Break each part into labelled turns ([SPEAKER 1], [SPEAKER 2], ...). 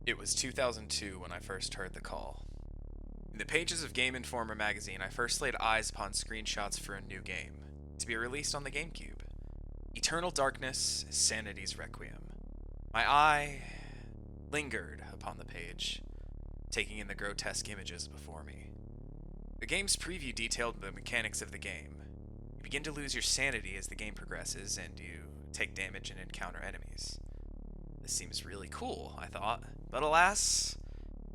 [SPEAKER 1] It was 2002 when I first heard the call. In the pages of Game Informer magazine, I first laid eyes upon screenshots for a new game, to be released on the GameCube. Eternal Darkness, Sanity's Requiem. My eye lingered upon the page, taking in the grotesque images before me. The game's preview detailed the mechanics of the game. You begin to lose your sanity as the game progresses, and you take damage and encounter enemies. This seems really cool, I thought, but alas,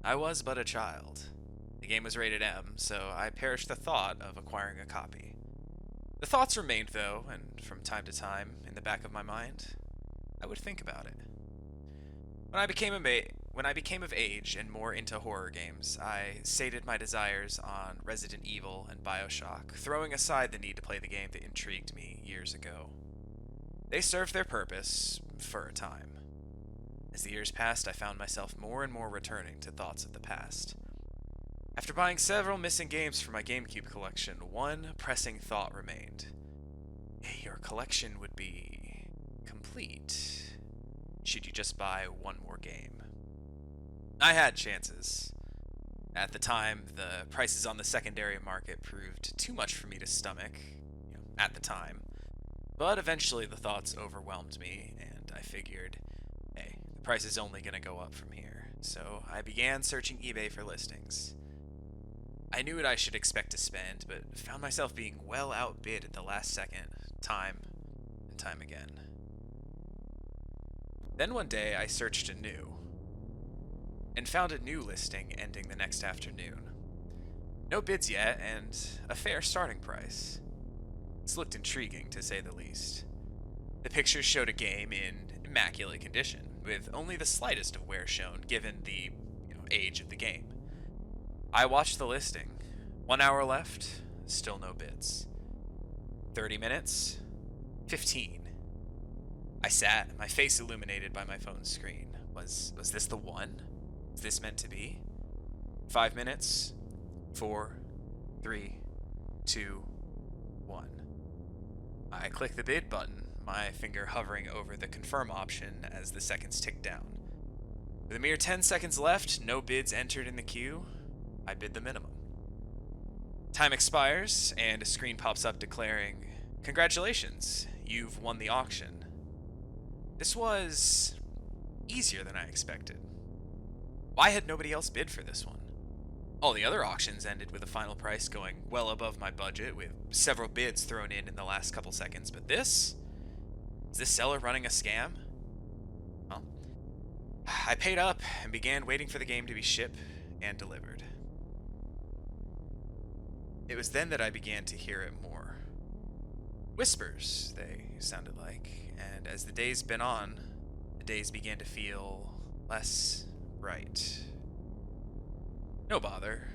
[SPEAKER 1] I was but a child. The game was rated M, so I perished the thought of acquiring a copy. The thoughts remained, though, and from time to time, in the back of my mind, I would think about it. When I became of age and more into horror games, I sated my desires on Resident Evil and BioShock, throwing aside the need to play the game that intrigued me years ago. They served their purpose for a time. As the years passed, I found myself more and more returning to thoughts of the past. After buying several missing games for my GameCube collection, one pressing thought remained. Your collection would be complete should you just buy one more game. I had chances. At the time, the prices on the secondary market proved too much for me to stomach, at the time. But eventually the thoughts overwhelmed me, and I figured, hey, the price is only going to go up from here. So I began searching eBay for listings. I knew what I should expect to spend, but found myself being well outbid at the last second, time and time again. Then one day I searched anew, and found a new listing ending the next afternoon. No bids yet, and a fair starting price. This looked intriguing, to say the least. The pictures showed a game in immaculate condition, with only the slightest of wear shown given the age of the game. I watched the listing. 1 hour left, still no bids. 30 minutes, 15. I sat, my face illuminated by my phone screen. Was this the one? Was this meant to be? 5 minutes, 4, 3, 2, 1. I click the bid button, my finger hovering over the confirm option as the seconds tick down. With a mere 10 seconds left, no bids entered in the queue, I bid the minimum. Time expires, and a screen pops up declaring, "Congratulations, you've won the auction." This was easier than I expected. Why had nobody else bid for this one? All the other auctions ended with a final price going well above my budget, with several bids thrown in the last couple seconds, but this? Is this seller running a scam? Well, I paid up and began waiting for the game to be shipped and delivered. It was then that I began to hear it more. Whispers, they sounded like, and as the days been on, the days began to feel less bright. No bother,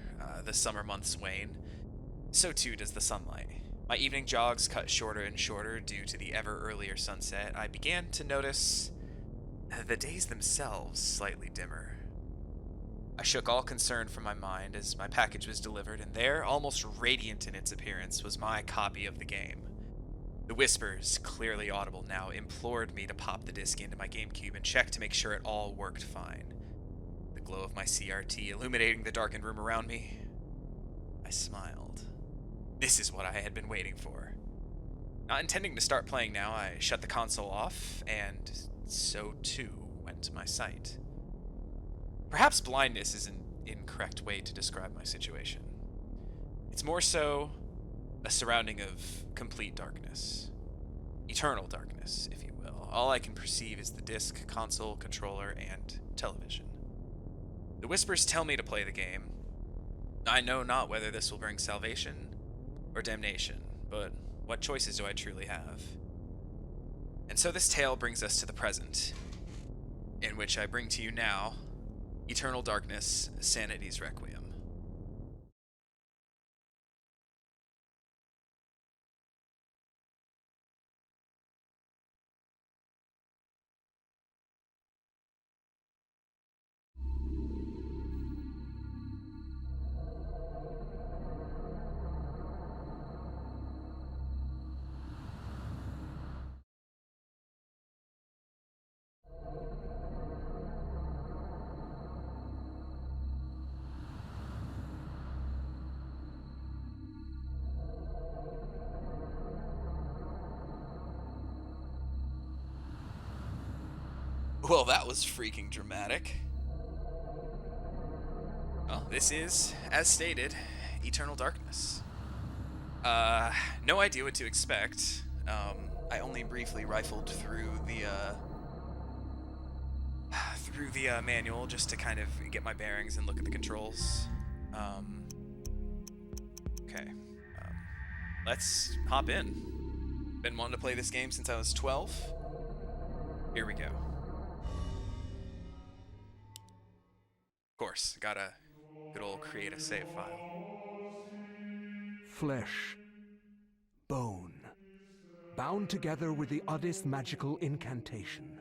[SPEAKER 1] the summer months wane. So too does the sunlight. My evening jogs cut shorter and shorter due to the ever earlier sunset. I began to notice the days themselves slightly dimmer. I shook all concern from my mind as my package was delivered, and there, almost radiant in its appearance, was my copy of the game. The whispers, clearly audible now, implored me to pop the disc into my GameCube and check to make sure it all worked fine. The glow of my CRT illuminating the darkened room around me, I smiled. This is what I had been waiting for. Not intending to start playing now, I shut the console off, and so too went my sight. Perhaps blindness is an incorrect way to describe my situation. It's more so a surrounding of complete darkness. Eternal darkness, if you will. All I can perceive is the disc, console, controller, and television. The whispers tell me to play the game. I know not whether this will bring salvation or damnation, but what choices do I truly have? And so this tale brings us to the present, in which I bring to you now Eternal Darkness, Sanity's Requiem. Well, that was freaking dramatic. Well, this is, as stated, Eternal Darkness. No idea what to expect. I only briefly rifled through the manual just to kind of get my bearings and look at the controls. Okay, let's hop in. Been wanting to play this game since I was 12. Here we go. Of course, gotta good old create a save file.
[SPEAKER 2] Flesh, bone, bound together with the oddest magical incantation.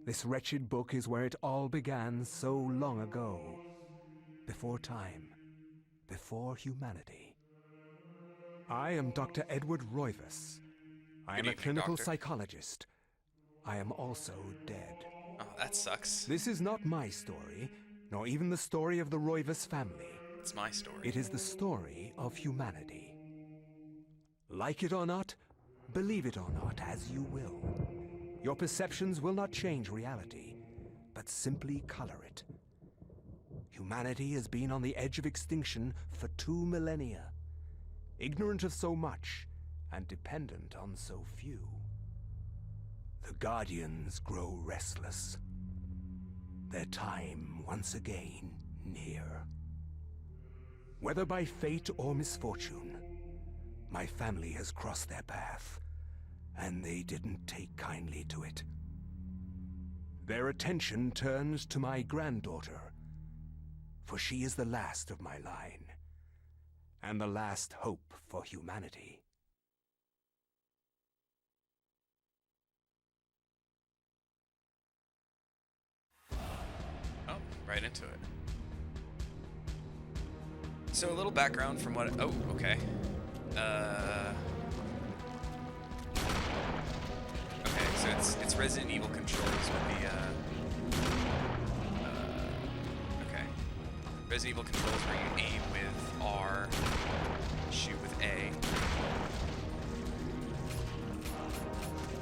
[SPEAKER 2] This wretched book is where it all began so long ago. Before time, before humanity. I am Dr. Edward Roivas. I am a clinical psychologist. I am also dead.
[SPEAKER 1] Oh, that sucks.
[SPEAKER 2] This is not my story, nor even the story of the Roivas family.
[SPEAKER 1] It's my story.
[SPEAKER 2] It is the story of humanity. Like it or not, believe it or not, as you will. Your perceptions will not change reality, but simply color it. Humanity has been on the edge of extinction for 2 millennia, ignorant of so much and dependent on so few. The Guardians grow restless. Their time once again near. Whether by fate or misfortune, my family has crossed their path, and they didn't take kindly to it. Their attention turns to my granddaughter, for she is the last of my line, and the last hope for humanity.
[SPEAKER 1] Oh, right into it. So a little background from what... Oh, okay. Okay, so it's Resident Evil controls with the, okay. Resident Evil controls where you aim with R, shoot with A.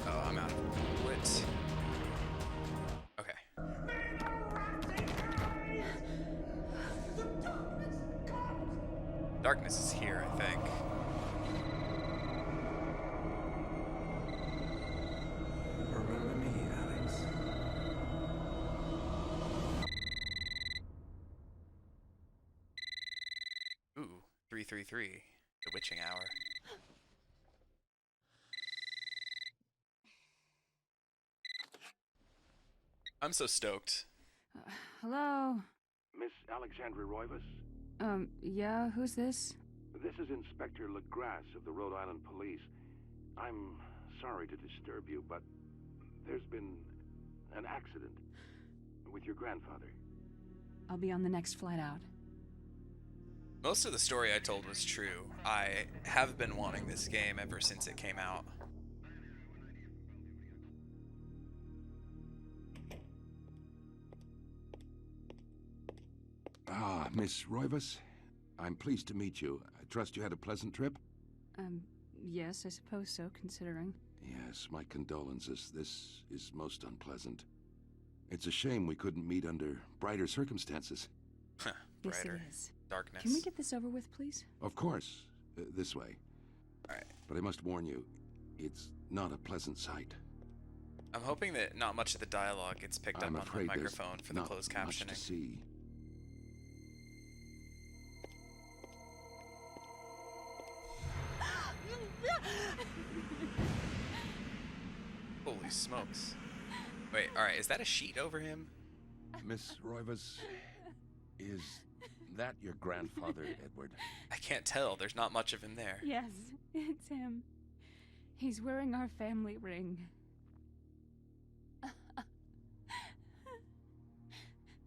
[SPEAKER 1] Oh, I'm out of bullets. Okay. Darkness is here, I think.
[SPEAKER 2] Remember me, Alex?
[SPEAKER 1] Ooh, 333, the witching hour. I'm so stoked.
[SPEAKER 3] Hello?
[SPEAKER 4] Miss Alexandra Roivas?
[SPEAKER 3] Yeah, who's this?
[SPEAKER 4] This is Inspector LaGrasse of the Rhode Island Police. I'm sorry to disturb you, but there's been an accident with your grandfather.
[SPEAKER 3] I'll be on the next flight out.
[SPEAKER 1] Most of the story I told was true. I have been wanting this game ever since it came out.
[SPEAKER 4] Ah, Miss Roivas, I'm pleased to meet you. I trust you had a pleasant trip?
[SPEAKER 3] Yes, I suppose so, considering.
[SPEAKER 4] Yes, my condolences. This is most unpleasant. It's a shame we couldn't meet under brighter circumstances.
[SPEAKER 1] Brighter.
[SPEAKER 3] Yes, it is.
[SPEAKER 1] Darkness.
[SPEAKER 3] Can we get this over with, please?
[SPEAKER 4] Of course. This way.
[SPEAKER 1] Alright.
[SPEAKER 4] But I must warn you, it's not a pleasant sight.
[SPEAKER 1] I'm hoping that not much of the dialogue gets picked up on the microphone for the closed
[SPEAKER 4] much
[SPEAKER 1] captioning.
[SPEAKER 4] to see.
[SPEAKER 1] Holy smokes. Wait, alright, is that a sheet over him?
[SPEAKER 4] Miss Roivas, is that your grandfather, Edward?
[SPEAKER 1] I can't tell. There's not much of him there.
[SPEAKER 3] Yes, it's him. He's wearing our family ring.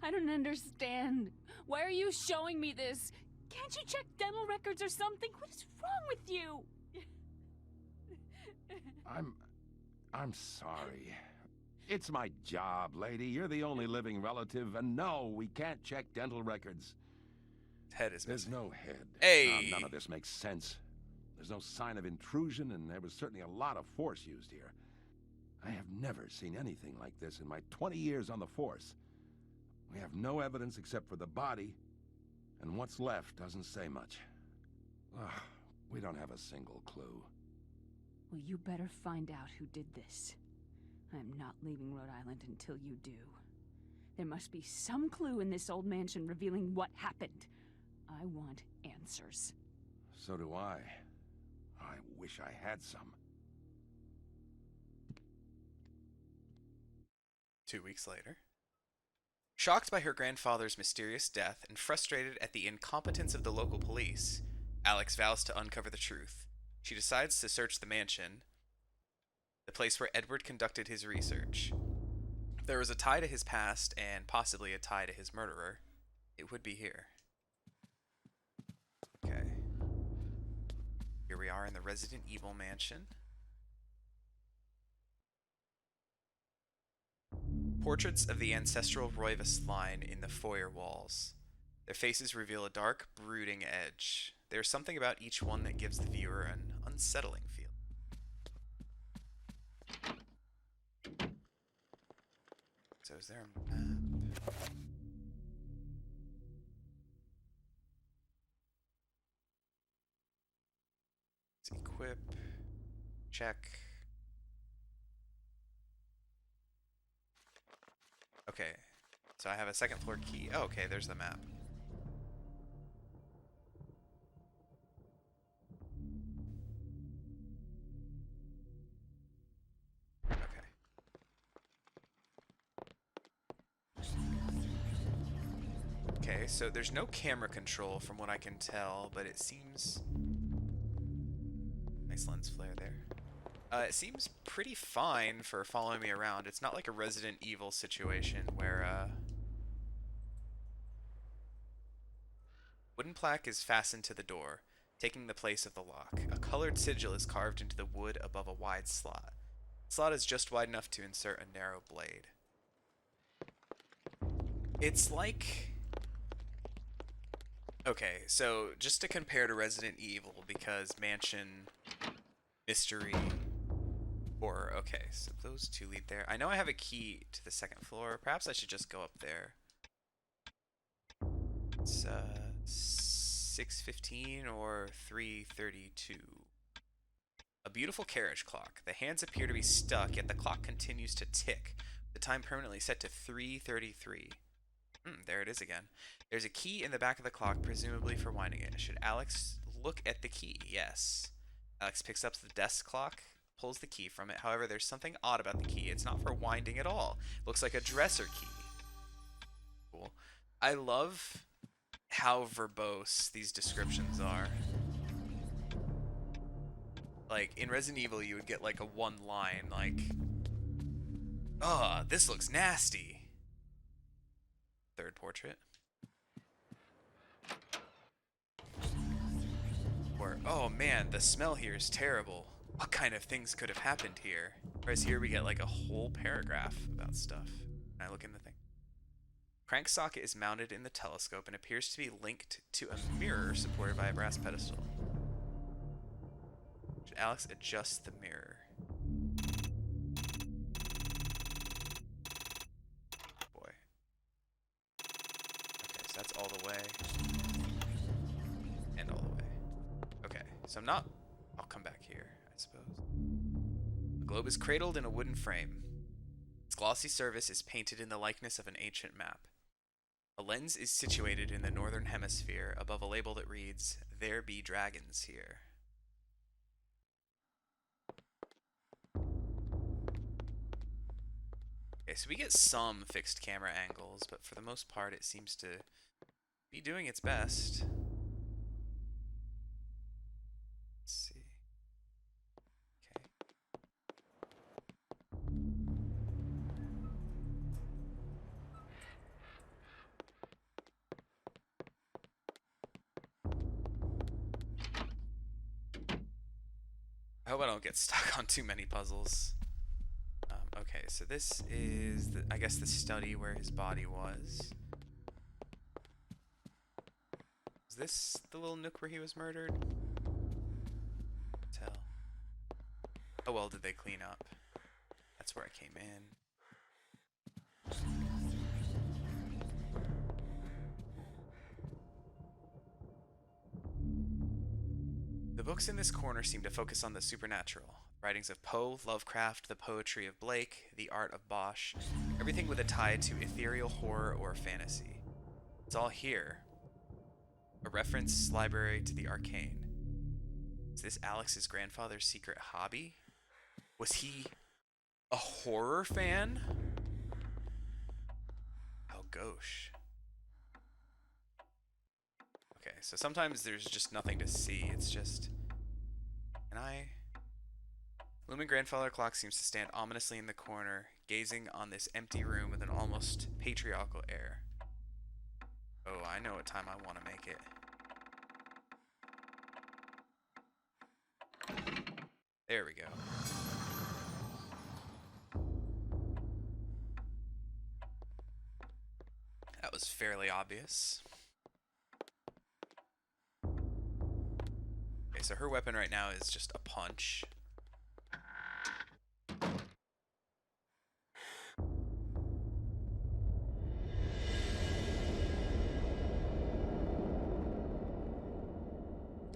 [SPEAKER 3] I don't understand. Why are you showing me this? Can't you check dental records or something? What is wrong with you?
[SPEAKER 4] I'm sorry. It's my job, lady. You're the only living relative, and no, we can't check dental records.
[SPEAKER 1] Head is
[SPEAKER 4] There's
[SPEAKER 1] missing.
[SPEAKER 4] no head.
[SPEAKER 1] Hey!
[SPEAKER 4] None of this makes sense. There's no sign of intrusion, and there was certainly a lot of force used here. I have never seen anything like this in my 20 years on the force. We have no evidence except for the body, and what's left doesn't say much. Ugh, we don't have a single clue.
[SPEAKER 3] Well, you better find out who did this. I'm not leaving Rhode Island until you do. There must be some clue in this old mansion revealing what happened. I want answers.
[SPEAKER 4] So do I. I wish I had some.
[SPEAKER 1] 2 weeks later. Shocked by her grandfather's mysterious death and frustrated at the incompetence of the local police, Alex vows to uncover the truth. She decides to search the mansion, the place where Edward conducted his research. If there was a tie to his past and possibly a tie to his murderer, it would be here. Okay. Here we are in the Resident Evil mansion. Portraits of the ancestral Roivas line in the foyer walls. Their faces reveal a dark, brooding edge. There's something about each one that gives the viewer an unsettling feel. So is there a map? Let's equip. Check. Okay, so I have a second floor key. Oh, okay, there's the map. Okay. Okay, so there's no camera control from what I can tell, but it seems... Nice lens flare there. It seems pretty fine for following me around. It's not like a Resident Evil situation where, wooden plaque is fastened to the door, taking the place of the lock. A colored sigil is carved into the wood above a wide slot. The slot is just wide enough to insert a narrow blade. It's like... Okay, so just to compare to Resident Evil, because mansion, mystery... Horror. Okay, so those two lead there. I know I have a key to the second floor. Perhaps I should just go up there. It's 6:15 or 3:32. A beautiful carriage clock. The hands appear to be stuck, yet the clock continues to tick. The time permanently set to 3:33. There it is again. There's a key in the back of the clock, presumably for winding it. Should Alex look at the key? Yes. Alex picks up the desk clock, pulls the key from it. However, there's something odd about the key. It's not for winding at all. Looks like a dresser key. Cool. I love how verbose these descriptions are. Like, in Resident Evil, you would get like a one line, like, "Oh, this looks nasty." Third portrait. Or, "Oh man, the smell here is terrible. What kind of things could have happened here?" Whereas here we get like a whole paragraph about stuff. Can I look in the thing? Crank socket is mounted in the telescope and appears to be linked to a mirror supported by a brass pedestal. Should Alex adjust the mirror? Boy. Okay, so that's all the way. And all the way. Okay, so I'm not... I'll come back here, I suppose. The globe is cradled in a wooden frame. Its glossy surface is painted in the likeness of an ancient map. A lens is situated in the northern hemisphere above a label that reads, "There be dragons here." Okay, so we get some fixed camera angles, but for the most part it seems to be doing its best. Let's see. Okay. I hope I don't get stuck on too many puzzles. Okay, so this is, I guess, the study where his body was. Is this the little nook where he was murdered? Tell. Oh well, did they clean up? That's That's where I came in. The books in this corner seem to focus on the supernatural. Writings of Poe, Lovecraft, the poetry of Blake, the art of Bosch, everything with a tie to ethereal horror or fantasy. It's all here. A reference library to the arcane. Is this Alex's grandfather's secret hobby? Was he a horror fan? Oh, gosh. Okay, so sometimes there's just nothing to see. It's just... Can I... Looming grandfather clock seems to stand ominously in the corner, gazing on this empty room with an almost patriarchal air. Oh, I know what time I want to make it. There we go. That was fairly obvious. Okay, so her weapon right now is just a punch.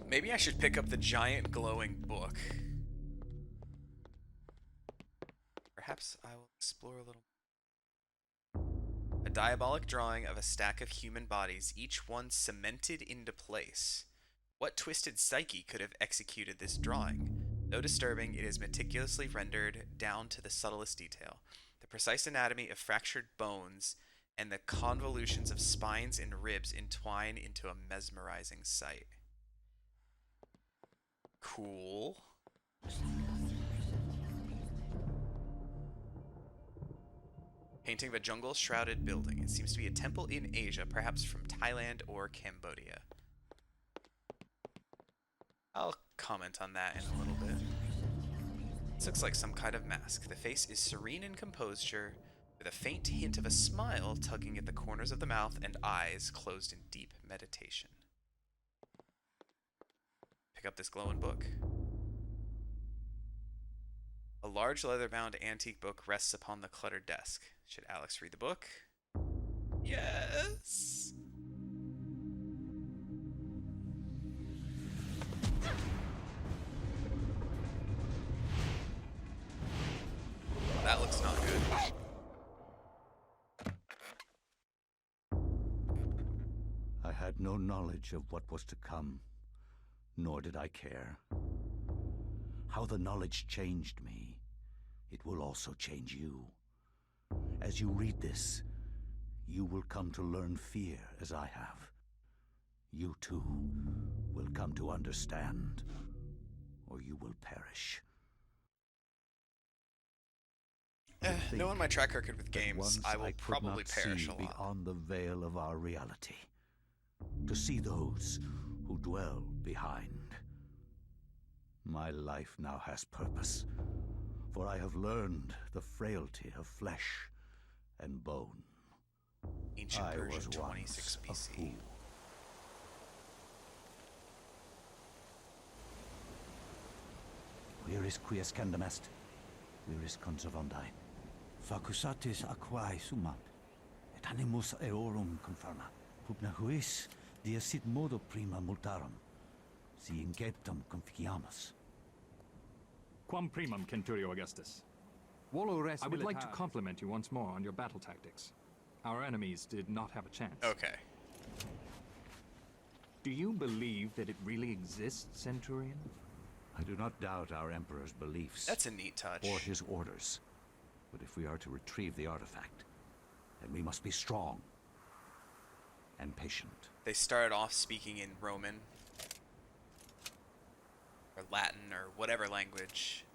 [SPEAKER 1] Maybe I should pick up the giant glowing book. Perhaps I will explore a little. A diabolic drawing of a stack of human bodies, each one cemented into place. What twisted psyche could have executed this drawing? Though disturbing, it is meticulously rendered down to the subtlest detail. The precise anatomy of fractured bones and the convolutions of spines and ribs entwine into a mesmerizing sight. Cool. Painting of a jungle-shrouded building. It seems to be a temple in Asia, perhaps from Thailand or Cambodia. I'll comment on that in a little bit. This looks like some kind of mask. The face is serene in composure, with a faint hint of a smile tugging at the corners of the mouth and eyes closed in deep meditation. Pick up this glowing book. A large leather-bound antique book rests upon the cluttered desk. Should Alex read the book? Yes! That looks not good.
[SPEAKER 5] I had no knowledge of what was to come, nor did I care. How the knowledge changed me, it will also change you. As you read this, you will come to learn fear as I have. You too will come to understand, or you will perish.
[SPEAKER 1] Knowing my track record with games,
[SPEAKER 5] Once
[SPEAKER 1] I will
[SPEAKER 5] could
[SPEAKER 1] probably
[SPEAKER 5] not
[SPEAKER 1] perish
[SPEAKER 5] see
[SPEAKER 1] a lot.
[SPEAKER 5] beyond the veil of our reality, to see those who dwell behind. My life now has purpose, for I have learned the frailty of flesh and bone.
[SPEAKER 1] Ancient
[SPEAKER 5] I
[SPEAKER 1] Persian
[SPEAKER 5] was
[SPEAKER 1] 26
[SPEAKER 5] once a
[SPEAKER 1] BC.
[SPEAKER 5] fool. Where is Quies Candamest? Where is Conservondine? Facusatis aquae sumat, et animus eorum confirma. Pupna huis, dia sit modo prima multarum, si inceptum conficiamus.
[SPEAKER 6] Quam primum, Centurio Augustus. I would like to compliment you once more on your battle tactics. Our enemies did not have a chance.
[SPEAKER 1] Okay.
[SPEAKER 6] Do you believe that it really exists, Centurion?
[SPEAKER 5] I do not doubt our Emperor's beliefs
[SPEAKER 1] That's a neat touch.
[SPEAKER 5] or his orders. But if we are to retrieve the artifact, then we must be strong and patient.
[SPEAKER 1] They started off speaking in Roman or Latin or whatever language.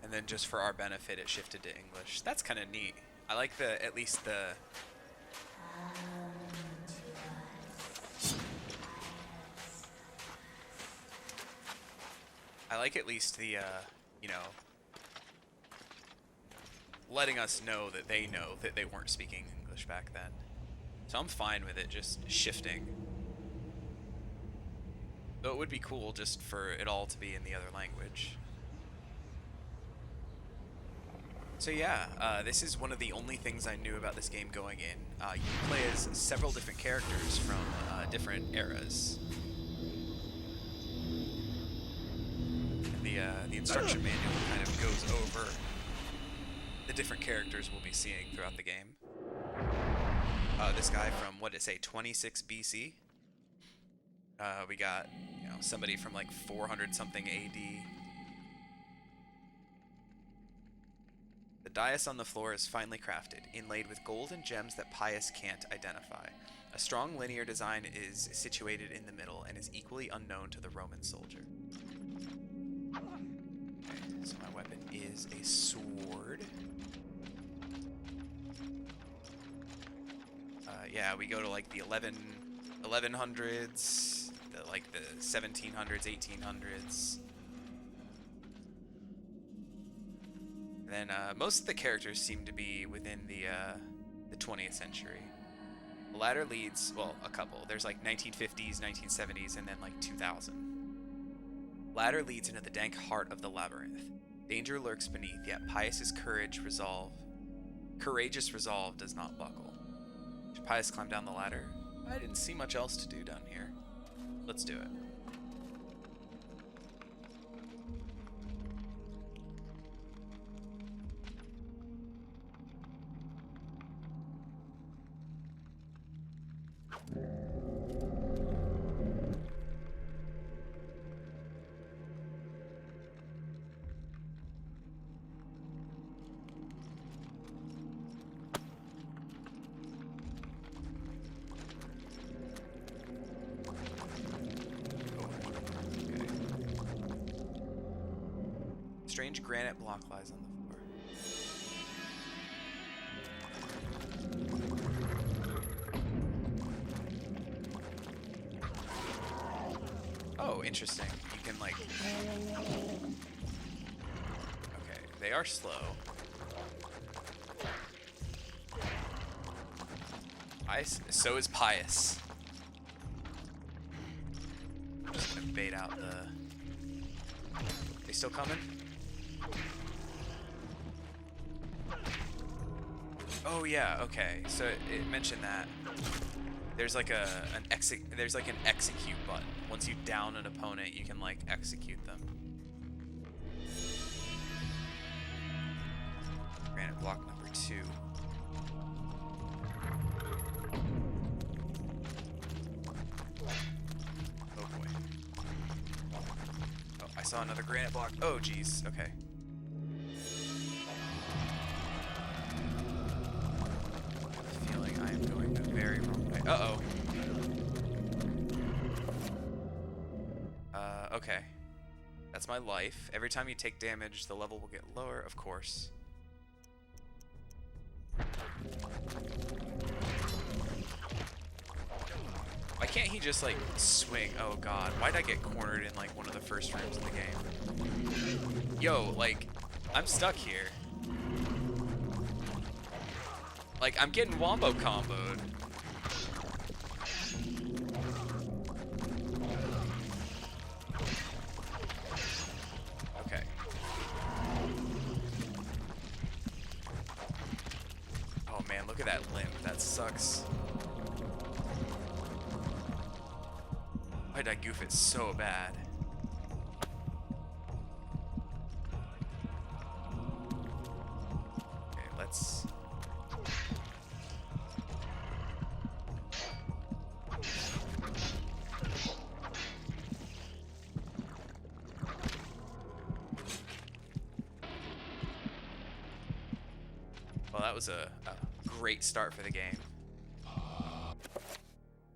[SPEAKER 1] And then just for our benefit, it shifted to English. That's kind of neat. I like at least the... I like at least the, you know, letting us know that they weren't speaking English back then. So I'm fine with it just shifting. Though it would be cool just for it all to be in the other language. So yeah, this is one of the only things I knew about this game going in. You can play as several different characters from different eras. And the instruction manual kind of goes over the different characters we'll be seeing throughout the game. This guy from, what did it say, 26 BC? We got, you know, somebody from like 400 something AD. The dais on the floor is finely crafted, inlaid with gold and gems that Pius can't identify. A strong linear design is situated in the middle and is equally unknown to the Roman soldier. Okay, so my weapon is a sword. Yeah, we go to like the 1100s, like the 1700s, 1800s. Then most of the characters seem to be within the 20th century. The ladder leads, well, a couple. There's like 1950s, 1970s, and then like 2000. Ladder leads into the dank heart of the labyrinth. Danger lurks beneath, yet Pius's courageous resolve does not buckle. Should Pius climb down the ladder? I didn't see much else to do down here. Let's do it. Strange granite block lies on the floor. Oh, interesting. You can like... Okay, they are slow. So is Pius. I'm just gonna bait out the... They still coming? Oh yeah, okay. So it mentioned that there's like an execute button. Once you down an opponent, you can like execute them. Granite block number 2. Oh boy. Oh, I saw another granite block. Oh geez. Okay. Very wrong way. Uh-oh. Okay. That's my life. Every time you take damage, the level will get lower, of course. Why can't he just, like, swing? Oh, God. Why'd I get cornered in, like, one of the first rooms in the game? Yo, like, I'm stuck here. Like, I'm getting wombo comboed. Okay. Oh man, look at that limp. That sucks. Why did I goof it so bad? Okay, let's... Well, that was a great start for the game.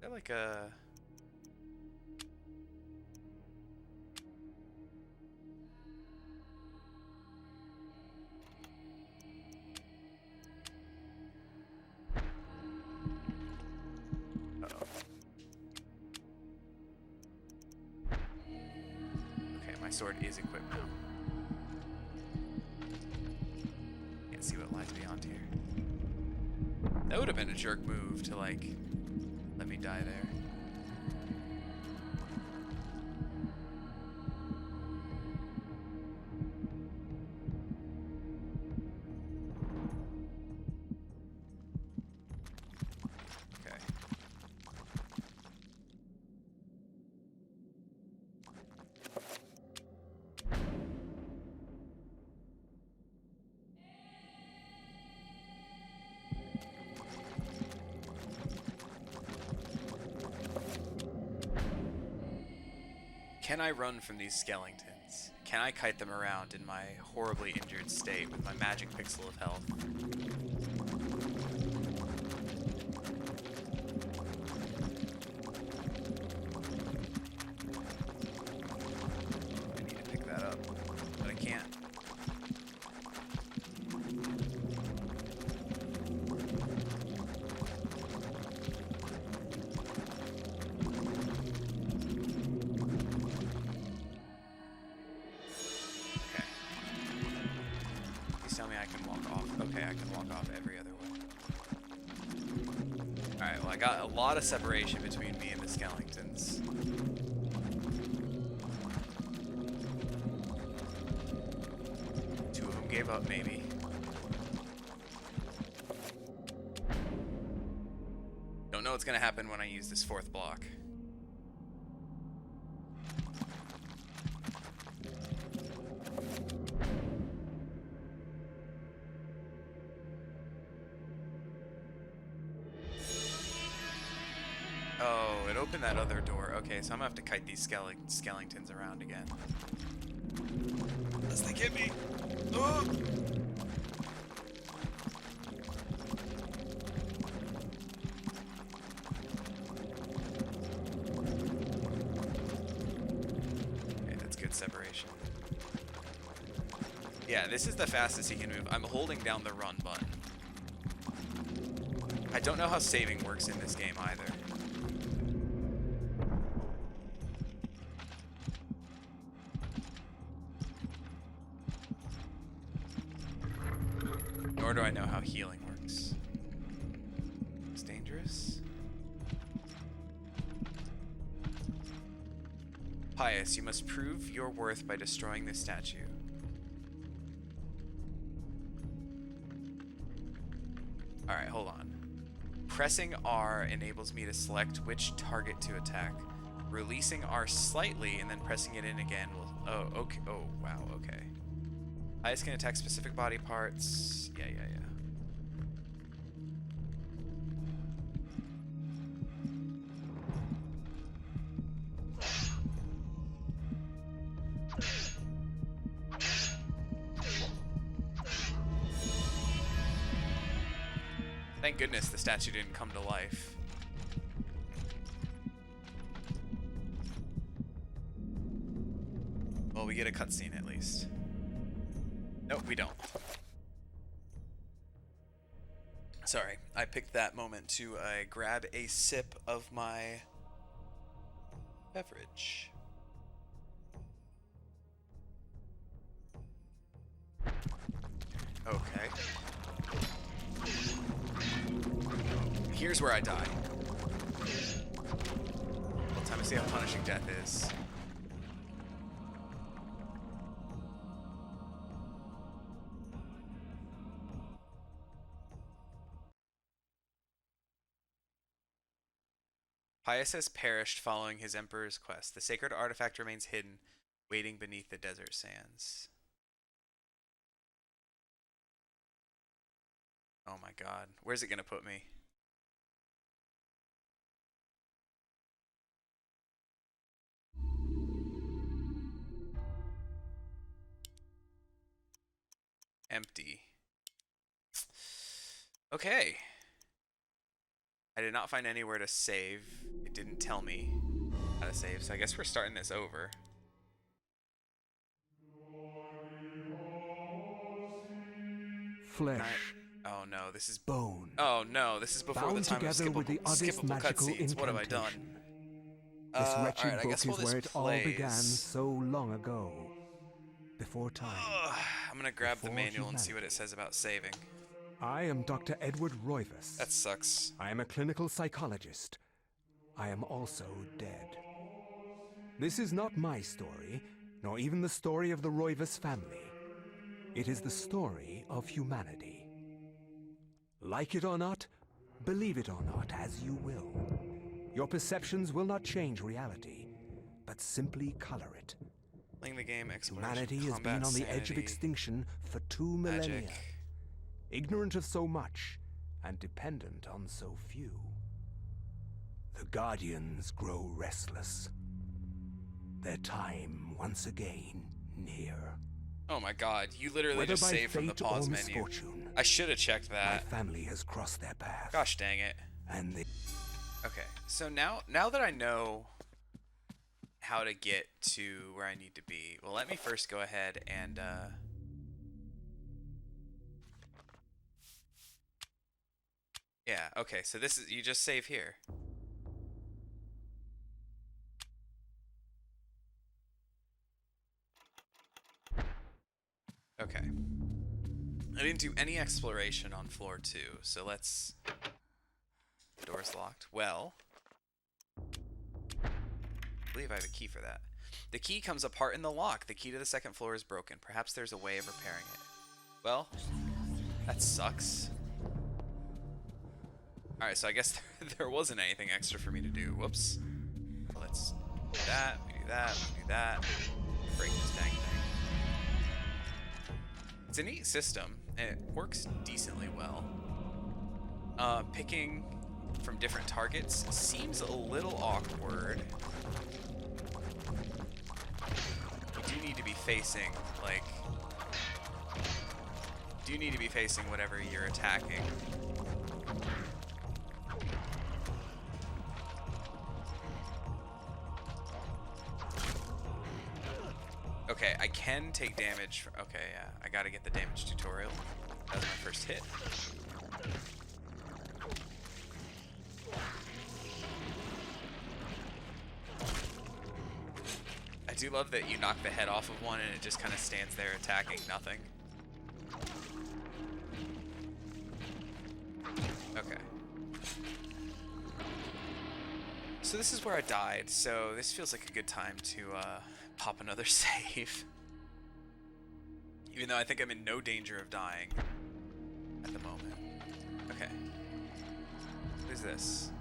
[SPEAKER 1] They're like a... Uh-oh. Okay, my sword is equipped now. Can't see what lies beyond here. That would have been a jerk move to, like, let me die there. Can I run from these skeletons? Can I kite them around in my horribly injured state with my magic pixel of health? I need to pick that up, but I can't. Tell me I can walk off. Okay, I can walk off every other way. Alright, well I got a lot of separation between me and the skeletons. Two of them gave up, maybe. Don't know what's gonna happen when I use this fourth block. Oh, it opened that other door. Okay, so I'm gonna have to kite these skeletons around again. Unless they get me. Oh! Okay, that's good separation. Yeah, this is the fastest he can move. I'm holding down the run button. I don't know how saving works in this game either. Nor do I know how healing works. It's dangerous. Pious, you must prove your worth by destroying this statue. Alright, hold on. Pressing R enables me to select which target to attack. Releasing R slightly and then pressing it in again will... Oh, okay. Oh, wow, okay. Pious can attack specific body parts. Yeah. Thank goodness the statue didn't come to life. Well, we get a cutscene at least. Nope, we don't. Sorry, I picked that moment to grab a sip of my beverage. Okay. Here's where I die. Well, time to see how punishing death is. Pius has perished following his emperor's quest. The sacred artifact remains hidden, waiting beneath the desert sands. Oh my god. Where's it gonna put me? Empty. Okay. I did not find anywhere to save. It didn't tell me how to save, so I guess we're starting this over.
[SPEAKER 2] Flesh.
[SPEAKER 1] Oh no, this is
[SPEAKER 2] bone.
[SPEAKER 1] Oh no, this is before the time of skippable cutscenes. What have I done?
[SPEAKER 2] This wretched
[SPEAKER 1] alright, I
[SPEAKER 2] book
[SPEAKER 1] guess while
[SPEAKER 2] is where
[SPEAKER 1] this
[SPEAKER 2] it all began so long ago. Before time.
[SPEAKER 1] I'm gonna grab the
[SPEAKER 2] before
[SPEAKER 1] manual and see what
[SPEAKER 2] humanity.
[SPEAKER 1] it says about saving.
[SPEAKER 2] I am Dr. Edward Roivas.
[SPEAKER 1] That sucks.
[SPEAKER 2] I am a clinical psychologist. I am also dead. This is not my story, nor even the story of the Roivas family. It is the story of humanity. Like it or not, believe it or not, as you will. Your perceptions will not change reality, but simply color it.
[SPEAKER 1] Playing the game, exploration,
[SPEAKER 2] Humanity has
[SPEAKER 1] combat,
[SPEAKER 2] been on the edge of
[SPEAKER 1] sanity,
[SPEAKER 2] extinction for 2 millennia.
[SPEAKER 1] magic.
[SPEAKER 2] Ignorant of so much, and dependent on so few. The Guardians grow restless. their time once again near.
[SPEAKER 1] Oh my god, you literally
[SPEAKER 2] Whether
[SPEAKER 1] just
[SPEAKER 2] by
[SPEAKER 1] saved from the
[SPEAKER 2] fate
[SPEAKER 1] pause
[SPEAKER 2] or
[SPEAKER 1] menu.
[SPEAKER 2] misfortune,
[SPEAKER 1] I should have checked
[SPEAKER 2] my
[SPEAKER 1] that.
[SPEAKER 2] family has crossed their path.
[SPEAKER 1] Gosh dang it.
[SPEAKER 2] And they...
[SPEAKER 1] Okay, so now that I know how to get to where I need to be, well, let me first go ahead and yeah, okay, so this is, you just save here. Okay. I didn't do any exploration on floor 2, so let's... The door's locked. Well, I believe I have a key for that. The key comes apart in the lock. The key to the second floor is broken. Perhaps there's a way of repairing it. Well, that sucks. Alright, so I guess there wasn't anything extra for me to do. Whoops. Let's do that, we do that, we do that. Break this dang thing. It's a neat system. It works decently well. Picking from different targets seems a little awkward. You do need to be facing, like... You do need to be facing whatever you're attacking. Okay, I can take damage. Okay, yeah, I gotta get the damage tutorial. That was my first hit. I do love that you knock the head off of one and it just kind of stands there attacking nothing. Okay. So this is where I died, so this feels like a good time to pop another save. Even though I think I'm in no danger of dying at the moment. Okay. What is this?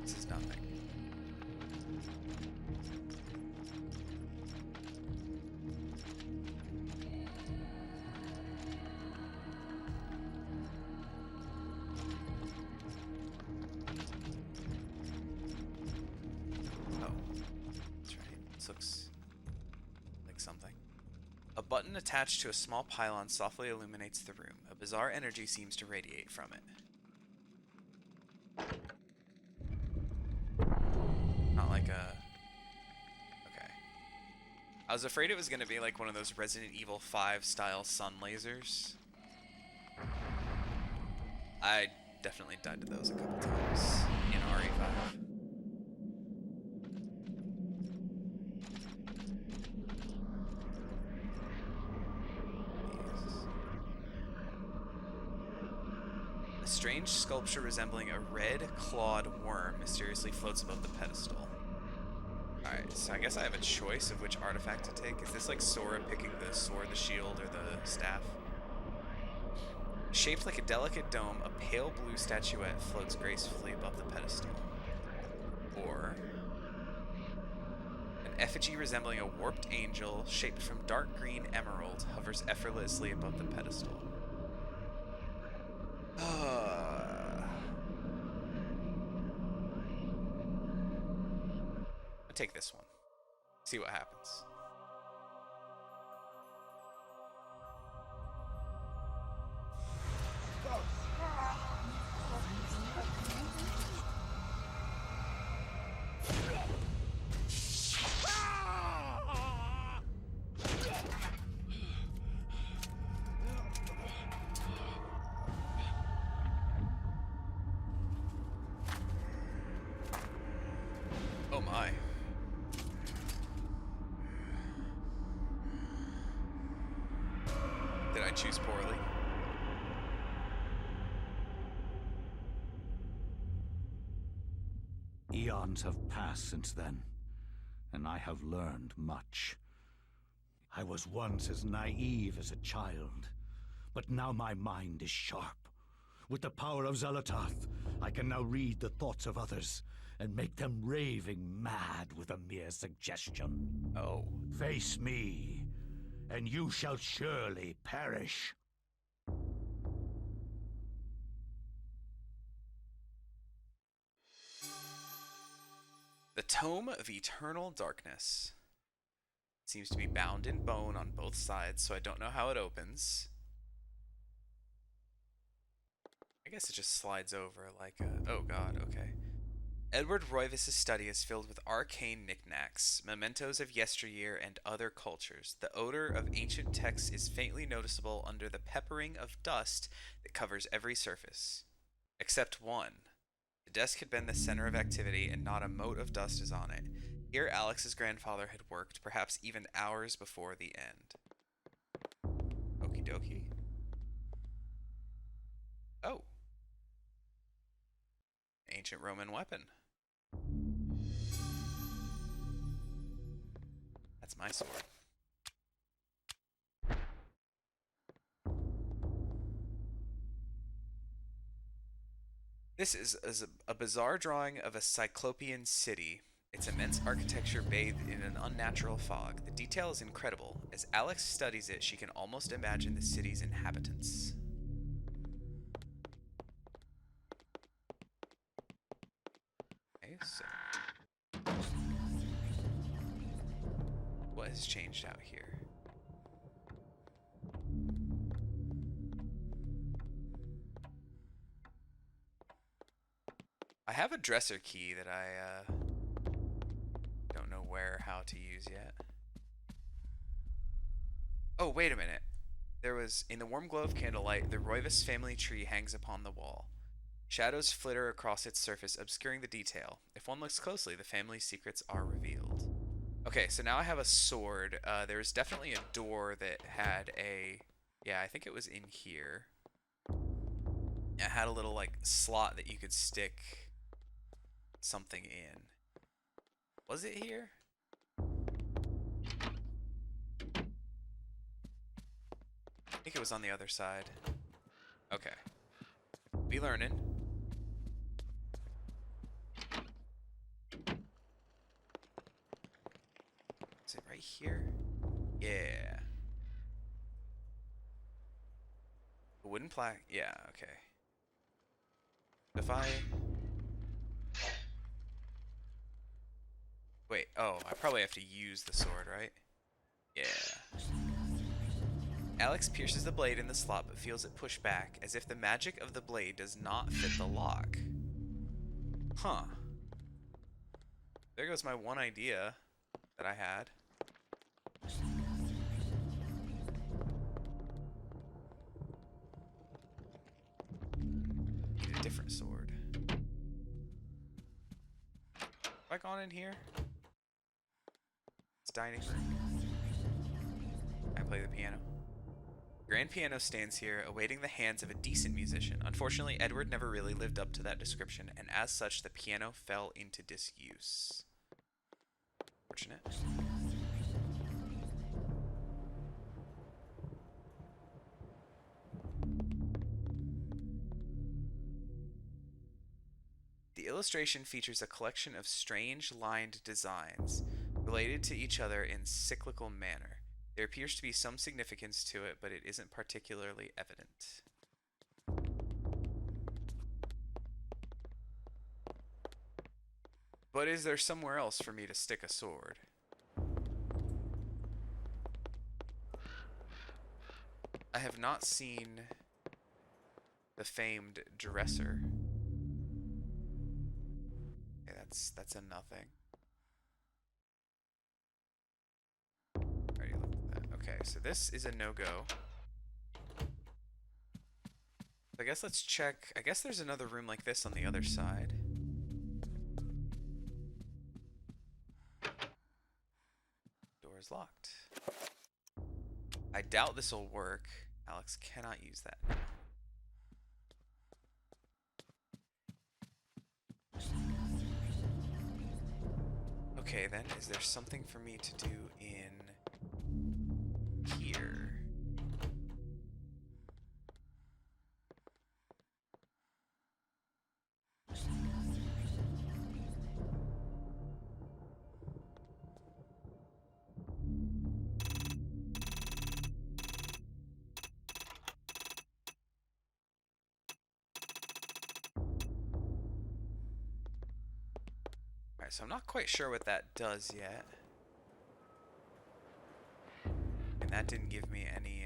[SPEAKER 1] This is nothing. Looks like something. A button attached to a small pylon softly illuminates the room. A bizarre energy seems to radiate from it. Not like a... Okay. I was afraid it was going to be like one of those Resident Evil 5 style sun lasers. I definitely died to those a couple times in RE5. A strange sculpture resembling a red-clawed worm mysteriously floats above the pedestal. Alright, so I guess I have a choice of which artifact to take. Is this like Sora picking the sword, the shield, or the staff? Shaped like a delicate dome, a pale blue statuette floats gracefully above the pedestal. Or an effigy resembling a warped angel, shaped from dark green emerald, hovers effortlessly above the pedestal. I'll take this one. See what happens. Oh my. Did I choose poorly?
[SPEAKER 5] Eons have passed since then, and I have learned much. I was once as naive as a child, but now my mind is sharp. With the power of Xelatoth, I can now read the thoughts of others and make them raving mad with a mere suggestion.
[SPEAKER 1] Oh.
[SPEAKER 5] Face me, and you shall surely perish.
[SPEAKER 1] The Tome of Eternal Darkness. Seems to be bound in bone on both sides, so I don't know how it opens. I guess it just slides over like a... Oh god, okay. Edward Roivas' study is filled with arcane knickknacks, mementos of yesteryear and other cultures. The odor of ancient texts is faintly noticeable under the peppering of dust that covers every surface. Except one. The desk had been the center of activity, and not a mote of dust is on it. Here Alex's grandfather had worked, perhaps even hours before the end. Okie dokie. Oh. Ancient Roman weapon. That's my sword. This is a bizarre drawing of a cyclopean city. Its immense architecture bathed in an unnatural fog. The detail is incredible. As Alex studies it, she can almost imagine the city's inhabitants. Okay, so... what has changed out here? I have a dresser key that I don't know where or how to use yet. Oh, wait a minute. There was, in the warm glow of candlelight, the Roivas family tree hangs upon the wall. Shadows flitter across its surface, obscuring the detail. If one looks closely, the family's secrets are revealed. Okay, so now I have a sword. There was definitely a door that had a... yeah, I think it was in here. It had a little, like, slot that you could stick something in. Was it here? I think it was on the other side. Okay. Be learning. Is it right here? Yeah. A wooden plaque. Yeah, okay. If I... wait, oh, I probably have to use the sword, right? Yeah. Alex pierces the blade in the slot but feels it push back, as if the magic of the blade does not fit the lock. Huh. There goes my one idea that I had. Need a different sword. Have I gone in here? It's dining room. I play the piano. Grand piano stands here, awaiting the hands of a decent musician. Unfortunately, Edward never really lived up to that description, and as such, the piano fell into disuse. Fortunate. The illustration features a collection of strange lined designs, related to each other in cyclical manner. There appears to be some significance to it, but it isn't particularly evident. But is there somewhere else for me to stick a sword? I have not seen the famed dresser. Okay, that's a nothing. Already looked at that. Okay, so this is a no-go. I guess let's check. I guess there's another room like this on the other side. Door is locked. I doubt this will work. Alex cannot use that now. Okay, then, is there something for me to do in here? Alright, so I'm not quite sure what that does yet. And that didn't give me any,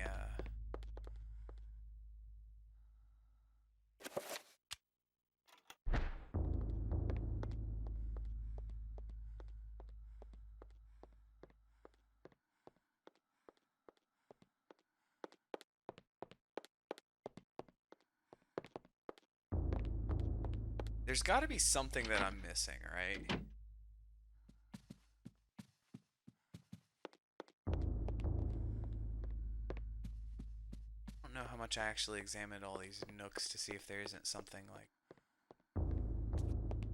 [SPEAKER 1] there's got to be something that I'm missing, right? I don't know how much I actually examined all these nooks to see if there isn't something like...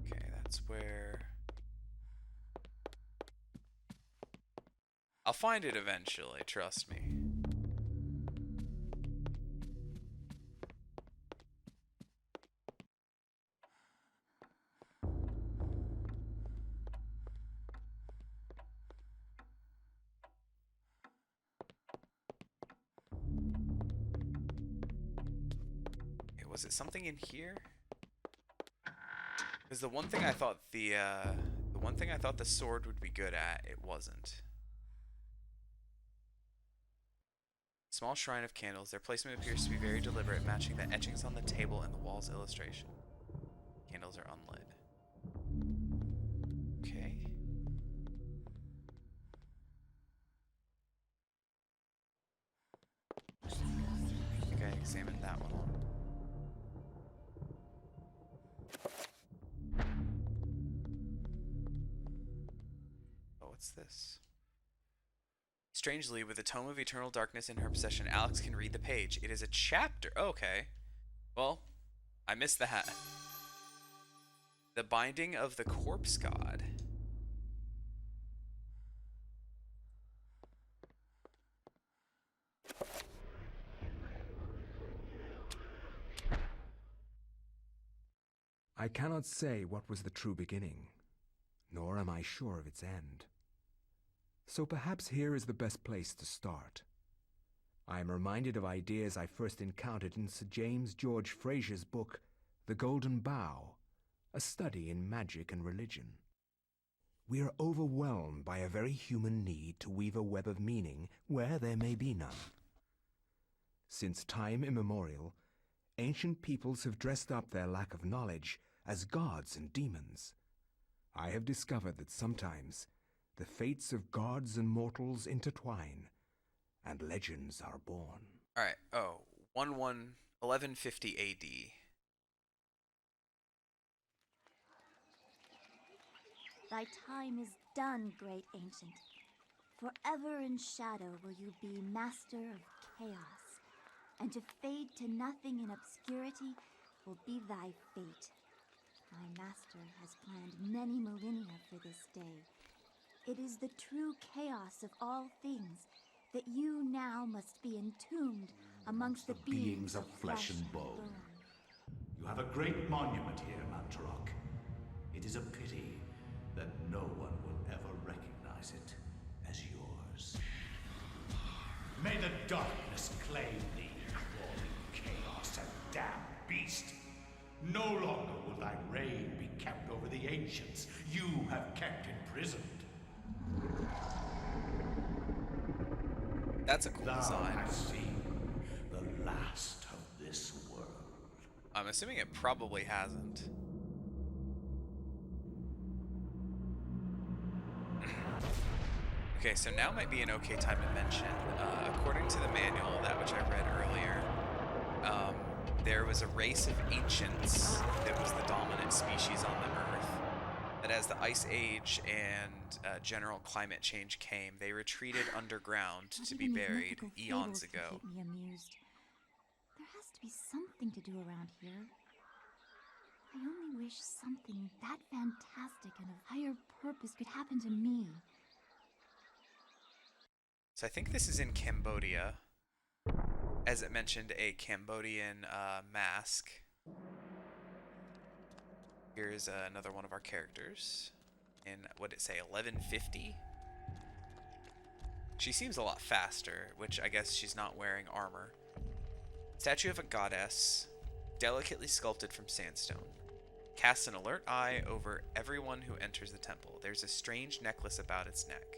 [SPEAKER 1] Okay, that's where... I'll find it eventually, trust me. Okay, was it something in here? Because the one thing I thought the one thing I thought the sword would be good at, it wasn't. Small shrine of candles. Their placement appears to be very deliberate, matching the etchings on the table and the wall's illustration. Candles are unlit. Okay. I think I examined that one. Oh, what's this? Strangely, with the Tome of Eternal Darkness in her possession, Alex can read the page. It is a chapter. Okay. Well, I missed that. The Binding of the Corpse God.
[SPEAKER 2] I cannot say what was the true beginning, nor am I sure of its end. So perhaps here is the best place to start. I am reminded of ideas I first encountered in Sir James George Fraser's book, The Golden Bough, a study in magic and religion. We are overwhelmed by a very human need to weave a web of meaning where there may be none. Since time immemorial, ancient peoples have dressed up their lack of knowledge as gods and demons. I have discovered that sometimes the fates of gods and mortals intertwine, and legends are born.
[SPEAKER 1] Alright, oh, 1150 AD.
[SPEAKER 7] Thy time is done, great ancient. Forever in shadow will you be master of chaos, and to fade to nothing in obscurity will be thy fate. My master has planned many millennia for this day. It is the true chaos of all things that you now must be entombed amongst the beings of flesh and bone.
[SPEAKER 5] You have a great monument here, Mantarok. It is a pity that no one will ever recognize it as yours. May the darkness claim thee, crawling chaos and damned beast. No longer will thy reign be kept over the ancients you have kept imprisoned.
[SPEAKER 1] That's a cool
[SPEAKER 5] Thou
[SPEAKER 1] design.
[SPEAKER 5] hast seen the last of this world.
[SPEAKER 1] I'm assuming it probably hasn't. Okay, so now might be an okay time to mention, according to the manual, that which I read earlier, there was a race of ancients that was the dominant species on the Earth, that as the Ice Age and general climate change came, they retreated underground to be buried eons ago.
[SPEAKER 7] Keep me amused. There has to be something to do around here. I only wish something that fantastic and of higher purpose could happen to me.
[SPEAKER 1] So I think this is in Cambodia. As it mentioned, a Cambodian mask. Here's another one of our characters. In, what did it say, 1150? She seems a lot faster, which I guess she's not wearing armor. Statue of a goddess, delicately sculpted from sandstone. Cast an alert eye over everyone who enters the temple. There's a strange necklace about its neck.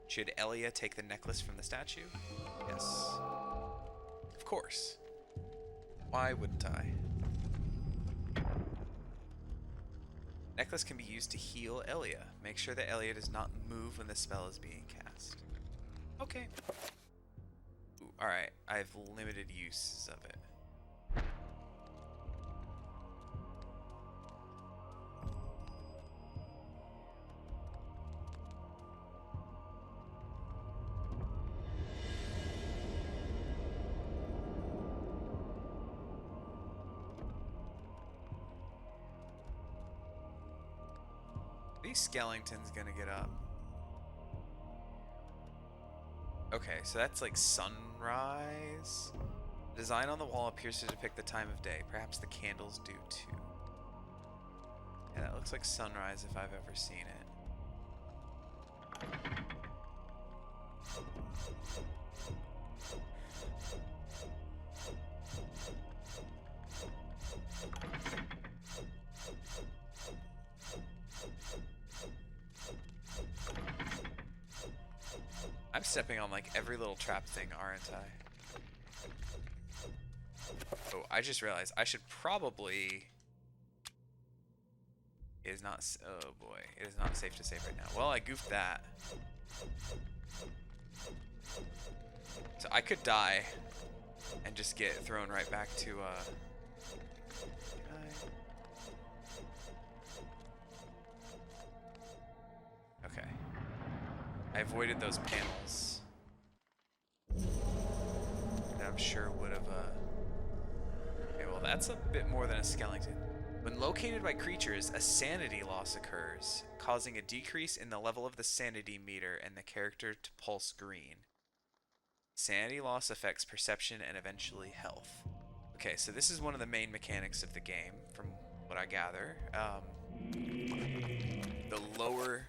[SPEAKER 1] Should Elia take the necklace from the statue? Yes. Of course. Why wouldn't I? Necklace can be used to heal Elia. Make sure that Elia does not move when the spell is being cast. Okay. Alright, I have limited uses of it. These skeletons gonna get up. Okay, so that's like sunrise. The design on the wall appears to depict the time of day. Perhaps the candles do too. Yeah, that looks like sunrise if I've ever seen it. I'm stepping on like every little trap thing, aren't I? Oh, I just realized I should probably... It is not... Oh boy, it is not safe to save right now. Well, I goofed that. So I could die and just get thrown right back to, Okay. I avoided those panels. That I'm sure would have, Okay, well that's a bit more than a skeleton. When located by creatures, a sanity loss occurs, causing a decrease in the level of the sanity meter and the character to pulse green. Sanity loss affects perception and eventually health. Okay, so this is one of the main mechanics of the game, from what I gather. The lower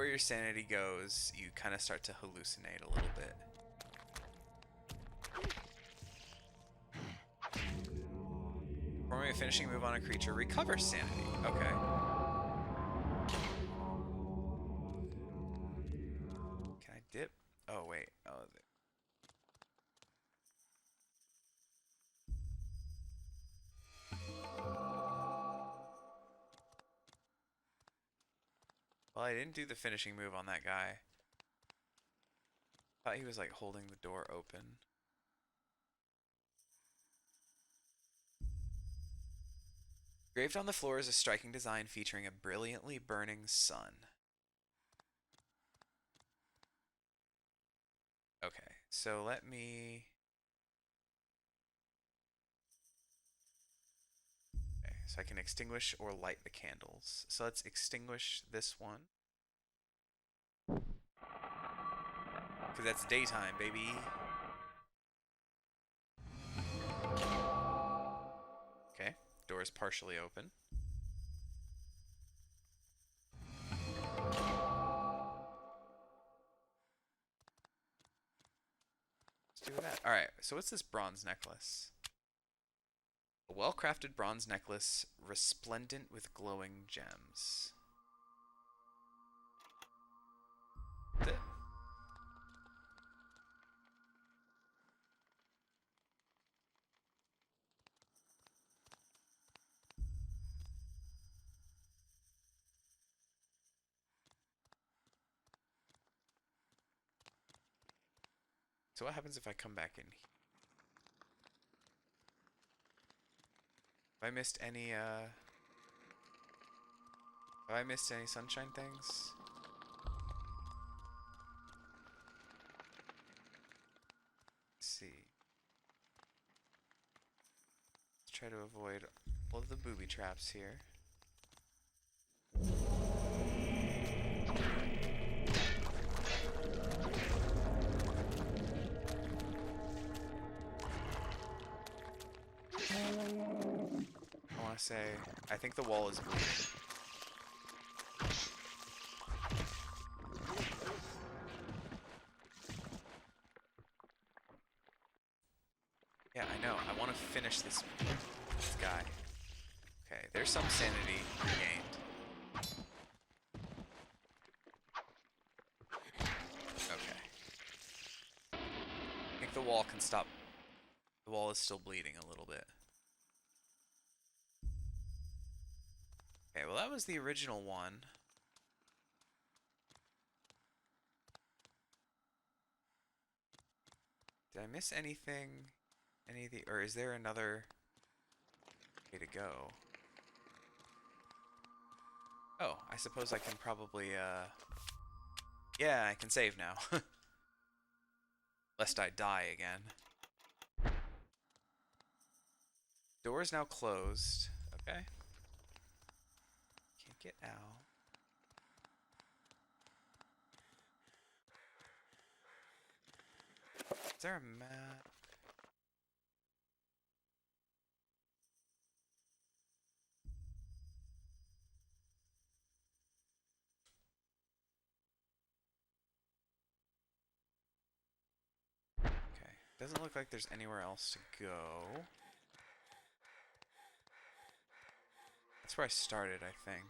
[SPEAKER 1] your sanity goes, you kind of start to hallucinate a little bit. Performing a finishing move on a creature recovers sanity. Okay. Can I dip? Oh, wait. Oh, well, I didn't do the finishing move on that guy. Thought he was like holding the door open. Engraved on the floor is a striking design featuring a brilliantly burning sun. Okay, so let me... Okay, so I can extinguish or light the candles. So let's extinguish this one. Because that's daytime, baby. Okay, door is partially open. Let's do that. Alright, so what's this bronze necklace? A well-crafted bronze necklace resplendent with glowing gems. That's it. So what happens if I come back in here? Have I missed any, Have I missed any sunshine things? Let's see. Let's try to avoid all of the booby traps here. I want to say, I think the wall is bleeding. Yeah, I know. I want to finish this guy. Okay, there's some sanity regained. Okay. I think the wall can stop. The wall is still bleeding a little bit. Okay, well that was the original one. Did I miss anything? Any of the, or is there another way to go? Oh, I suppose I can probably, yeah, I can save now. Lest I die again. Door is now closed. Okay. Can't get out. Is there a map? Okay. Doesn't look like there's anywhere else to go. That's where I started, I think.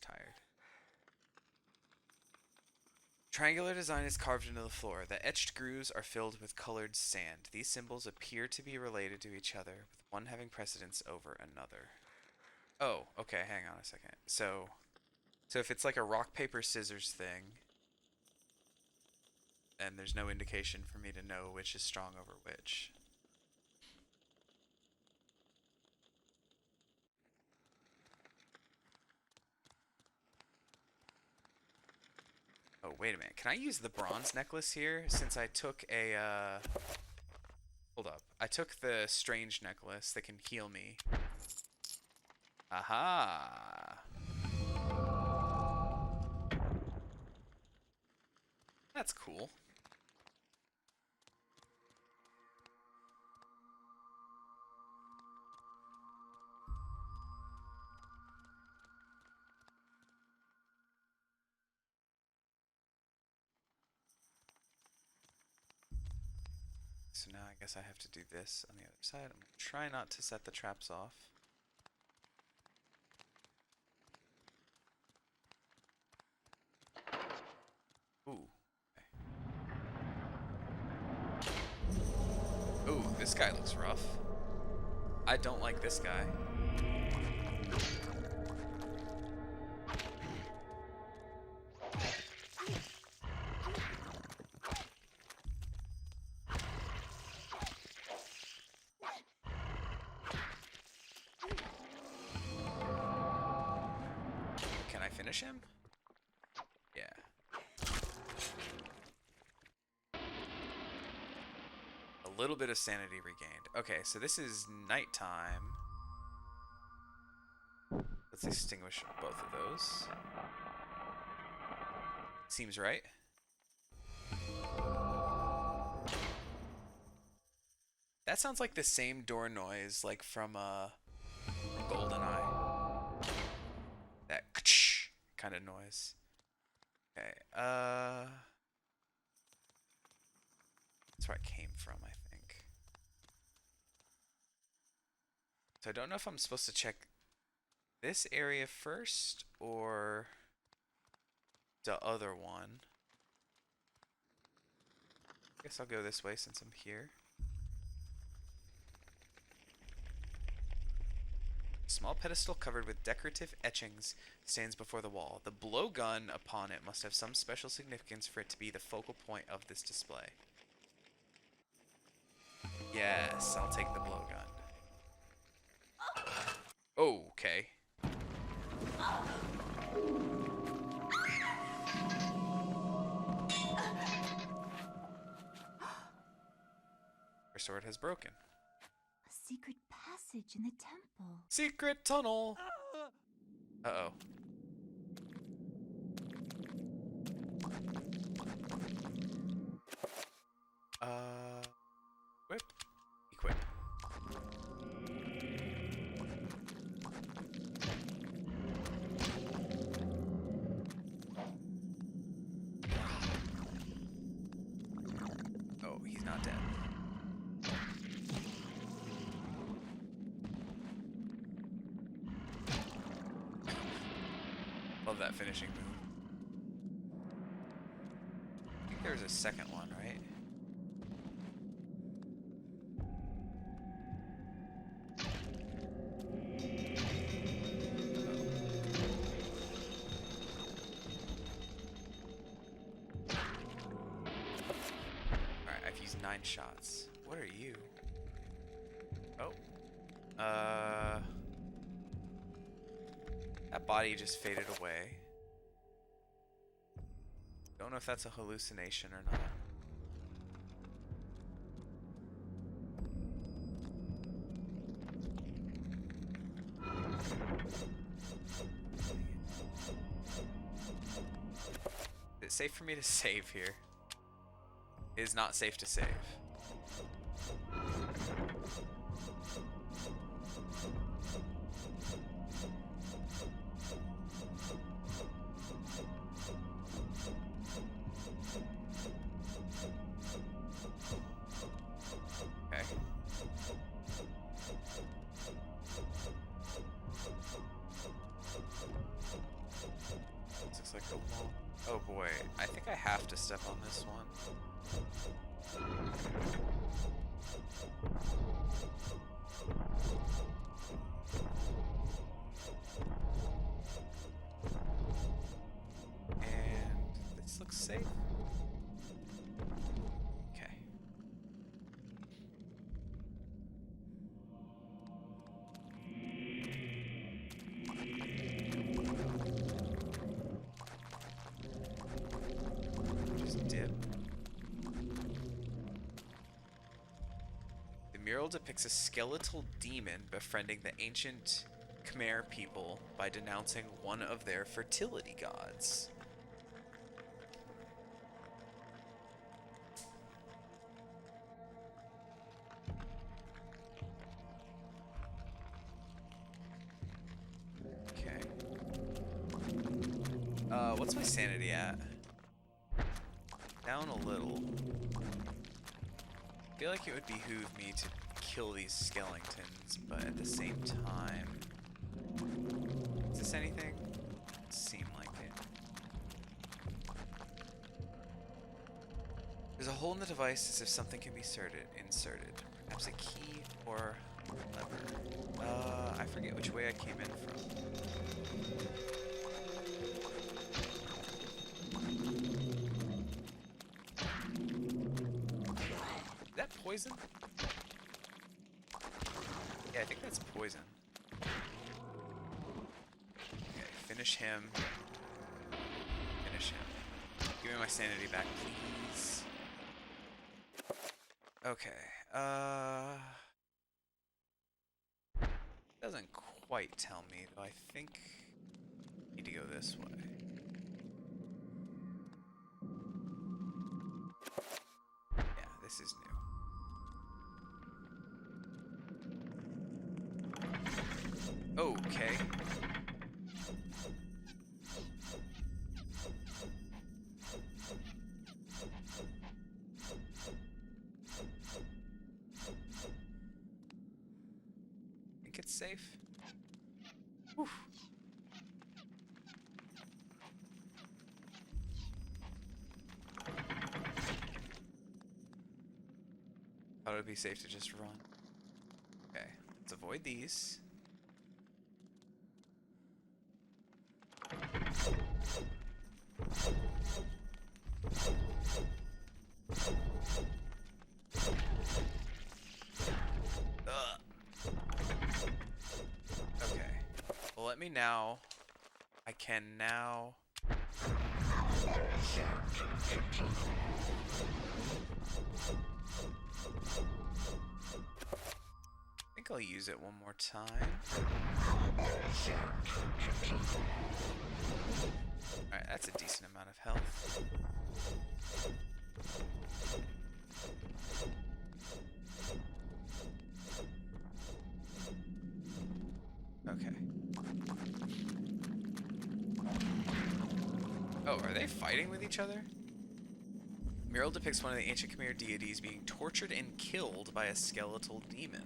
[SPEAKER 1] Tired. Triangular design is carved into the floor. The etched grooves are filled with colored sand. These symbols appear to be related to each other, with one having precedence over another. Oh, okay, hang on a second. So if it's like a rock, paper, scissors thing, then there's no indication for me to know which is strong over which. Oh, wait a minute. Can I use the bronze necklace here? Since I took a, hold up. I took the strange necklace that can heal me. Aha! That's cool. So now I guess I have to do this on the other side. I'm gonna try not to set the traps off. Ooh. Okay. Ooh, this guy looks rough. I don't like this guy. Can I finish him? Yeah. A little bit of sanity regained. Okay, so this is nighttime. Let's extinguish both of those. Seems right. That sounds like the same door noise like from GoldenEye. That kind of noise. Okay, that's where I came from, I think. So I don't know if I'm supposed to check this area first or the other one. I guess I'll go this way since I'm here. A small pedestal covered with decorative etchings stands before the wall. The blowgun upon it must have some special significance for it to be the focal point of this display. Yes, I'll take the blowgun. Oh, okay. Her sword has broken.
[SPEAKER 7] A secret passage in the temple.
[SPEAKER 1] Secret tunnel! Uh-oh. Equip. Equip. Love that finishing move. I think there was a second one, right? Alright, I've used 9 shots. What are you? Oh. That body just faded away. Don't know if that's a hallucination or not. Is it safe for me to save here? It is not safe to save. Okay. This looks like a wall. Oh boy, I think I have to step on this one. And this looks safe. Okay. Just dip. The mural depicts a skeletal demon befriending the ancient Khmer people by denouncing one of their fertility gods. Okay. What's my sanity at? Down a little. I feel like it would behoove me to kill these skeletons, but at the same time... Is this anything? Doesn't seem like it. There's a hole in the device as if something can be inserted. Perhaps a key or lever. I forget which way I came in from. Is that poison? Yeah, I think that's poison. Okay, finish him. Finish him. Give me my sanity back, please. Okay, doesn't quite tell me, though. I think I need to go this way. Yeah, this is new. Okay. Think it's safe? Whew. Thought it would be safe to just run. Okay, let's avoid these. Ugh. Okay. Well, let me now. I can now. I think I'll use it one more time. Alright, that's a decent amount of health. Okay. Oh, are they fighting with each other? Mural depicts one of the ancient Khmer deities being tortured and killed by a skeletal demon.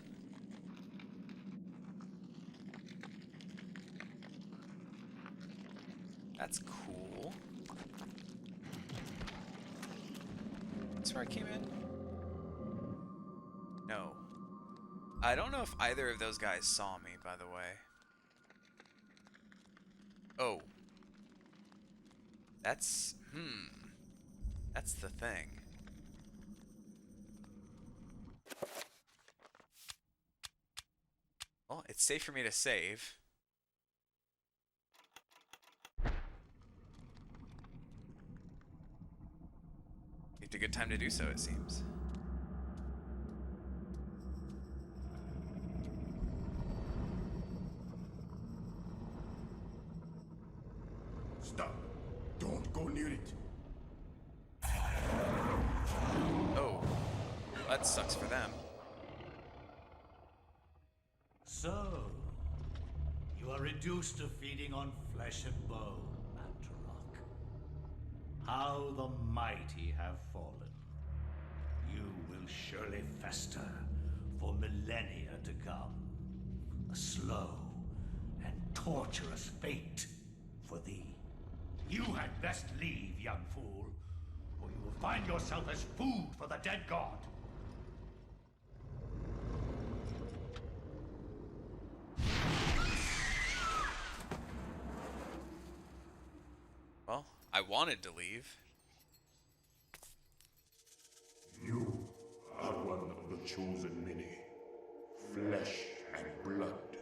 [SPEAKER 1] That's cool. That's where I came in? No. I don't know if either of those guys saw me, by the way. Oh. That's... That's the thing. Well, it's safe for me to save. It's a good time to do so, it seems.
[SPEAKER 8] Stop. Don't go near it.
[SPEAKER 1] Oh. That sucks for them.
[SPEAKER 5] So, you are reduced to feeding on flesh and bone, Mantarok. How the mighty have fallen. You will surely fester for millennia to come. A slow and torturous fate for thee. You had best leave, young fool, or you will find yourself as food for the dead god.
[SPEAKER 1] Well, I wanted to leave.
[SPEAKER 8] You are one of the chosen many. Flesh and blood.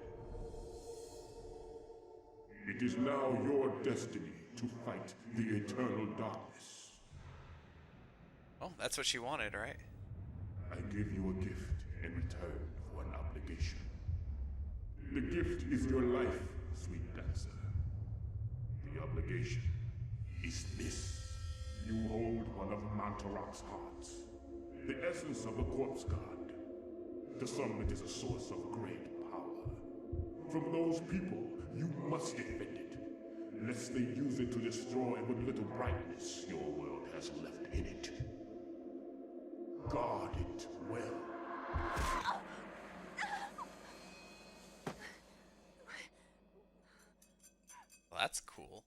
[SPEAKER 8] It is now your destiny to fight the eternal darkness.
[SPEAKER 1] Well, that's what she wanted, right?
[SPEAKER 8] I give you a gift in return for an obligation. The gift is your life, sweet dancer. The obligation is this. You hold one of Mantarok's hearts. The essence of a corpse god. To some it is a source of great power. From those people, you must defend it, lest they use it to destroy what little brightness your world has left in it. Guard it well.
[SPEAKER 1] Well, that's cool.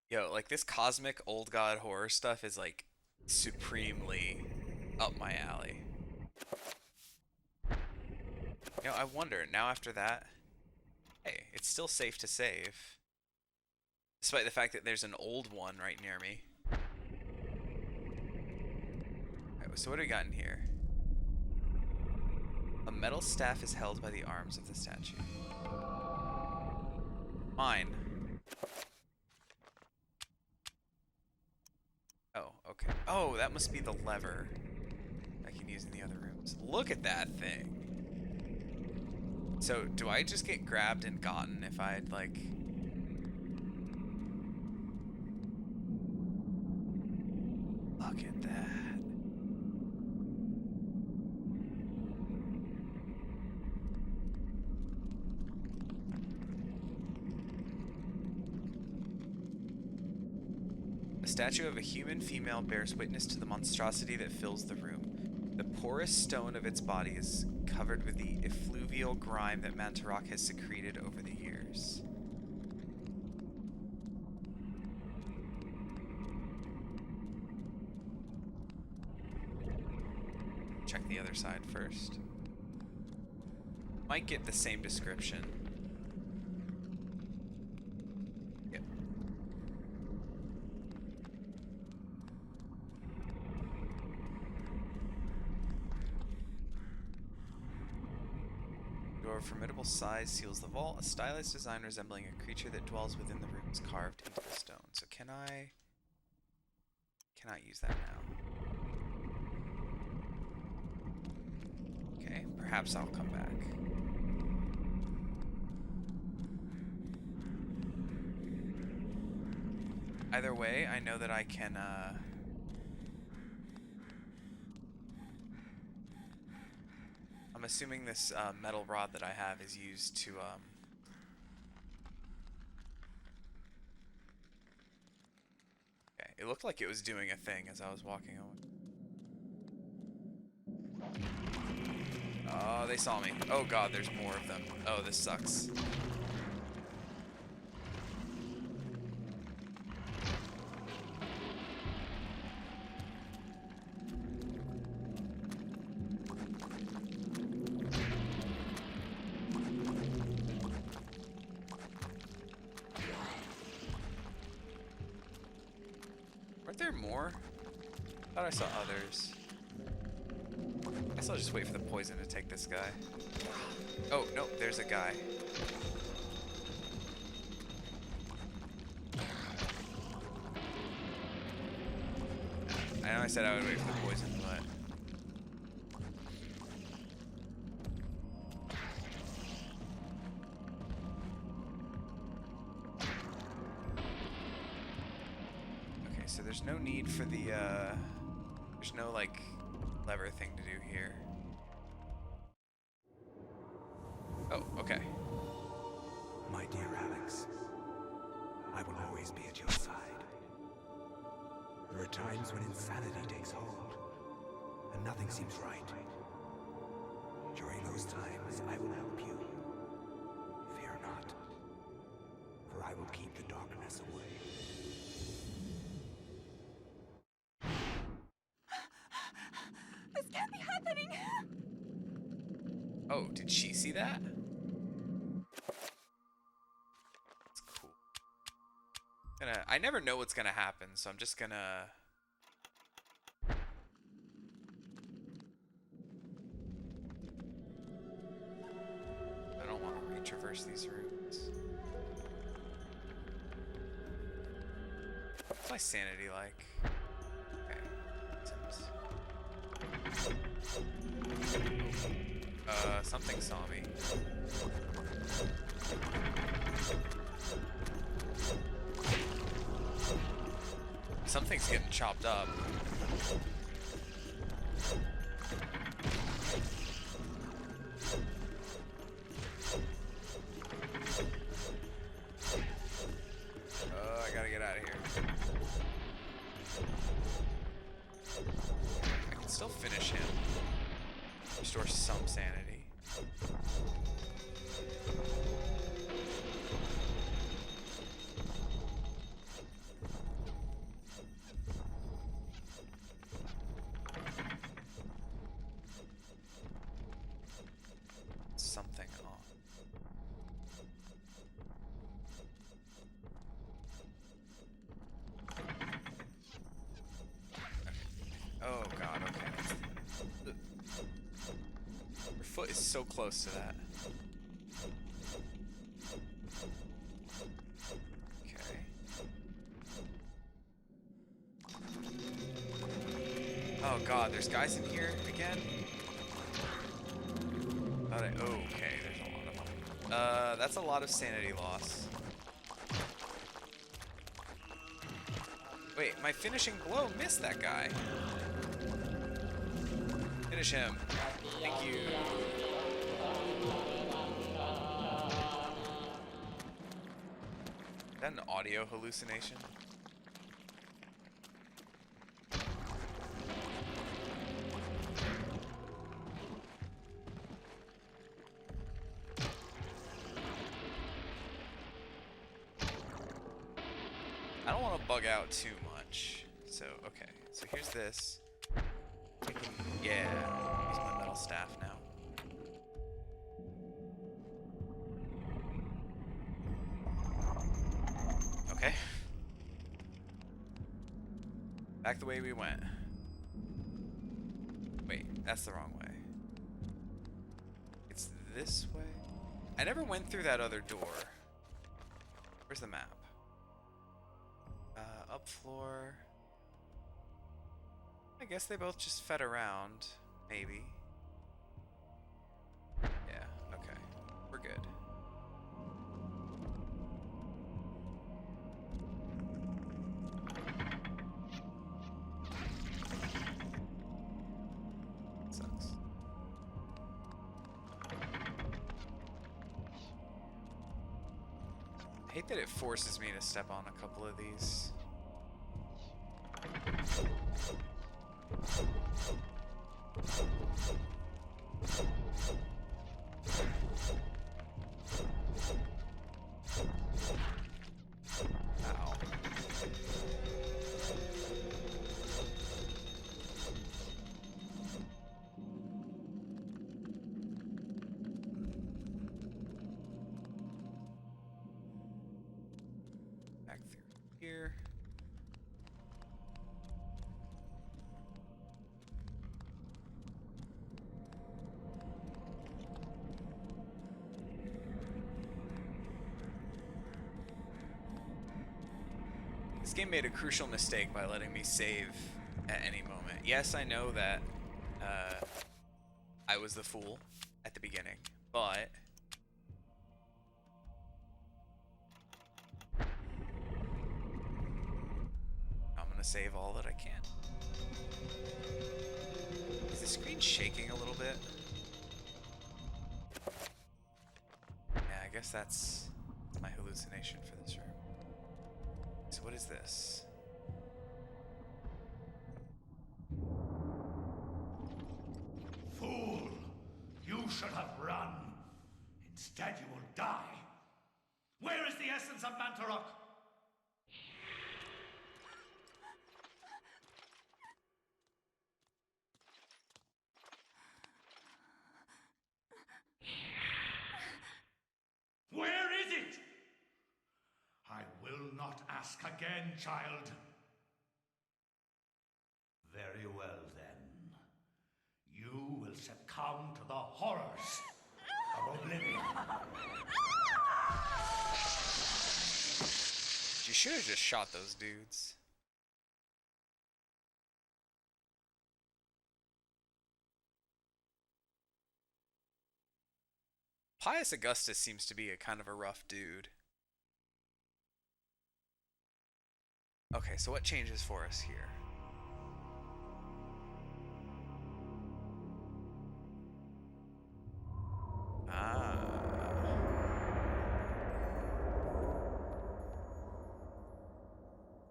[SPEAKER 1] Yo, like this cosmic old god horror stuff is like supremely up my alley. You know, I wonder, now after that, hey, it's still safe to save. Despite the fact that there's an old one right near me. Alright, so what do we got in here? A metal staff is held by the arms of the statue. Mine. Oh, okay. Oh, that must be the lever I can use in the other rooms. Look at that thing. So, do I just get grabbed and gotten if I'd, like... Look at that. A statue of a human female bears witness to the monstrosity that fills the room. The porous stone of its body is covered with the effluvial grime that Mantarok has secreted over the years. Check the other side first. Might get the same description. Yep. Door of formidable size seals the vault. A stylized design resembling a creature that dwells within the room is carved into the stone. So can I... cannot use that now. Okay, perhaps I'll come back. Either way, I know that I can, I'm assuming this metal rod that I have is used to, okay, it looked like it was doing a thing as I was walking away. Oh, they saw me. Oh god, there's more of them. Oh, this sucks. there more? I thought I saw others. I guess I'll just wait for the poison to take this guy. Oh, no, there's a guy. I know I said I would wait for the poison, but... Okay, so there's no need for the, there's no, like, lever thing to do here. Oh, okay.
[SPEAKER 2] My dear Alex, I will always be at your side. There are times when insanity takes hold, and nothing seems right. During those times, I will help you. Fear not, for I will keep the darkness away.
[SPEAKER 3] This can't be happening!
[SPEAKER 1] Oh, did she see that? That's cool. I never know what's gonna happen, so I'm just gonna... I don't want to retraverse these rooms. What's my sanity like? Okay. Something saw me. Something's getting chopped up. Oh, I gotta get out of here. I can still finish him. Restore some sanity. Something off. Oh god, okay. Her foot is so close to that. Okay. Oh god, there's guys in here again? Okay, there's a lot of them. That's a lot of sanity loss. Wait, my finishing blow missed that guy. Finish him. Thank you. Is that an audio hallucination? I don't want to bug out too much. So, okay. So here's this. Yeah, use my metal staff now. Okay. Back the way we went. Wait, that's the wrong way. It's this way? I never went through that other door. Where's the map? Up floor. I guess they both just fed around, maybe. Yeah, okay. We're good. Sucks. I hate that it forces me to step on a couple of these. Ow. Back through here. This game made a crucial mistake by letting me save at any moment. Yes, I know that I was the fool at the beginning, but I'm gonna save all that I can. Is the screen shaking a little bit? Yeah, I guess that's my hallucination for this room. So what is this?
[SPEAKER 5] Fool! You should have run. Instead, you will die. Where is the essence of Mantarok? Where is it? I will not ask again, child. Very well, then. You will succumb to the horrors of oblivion.
[SPEAKER 1] She should have just shot those dudes. Pius Augustus seems to be a kind of a rough dude. Okay, so what changes for us here?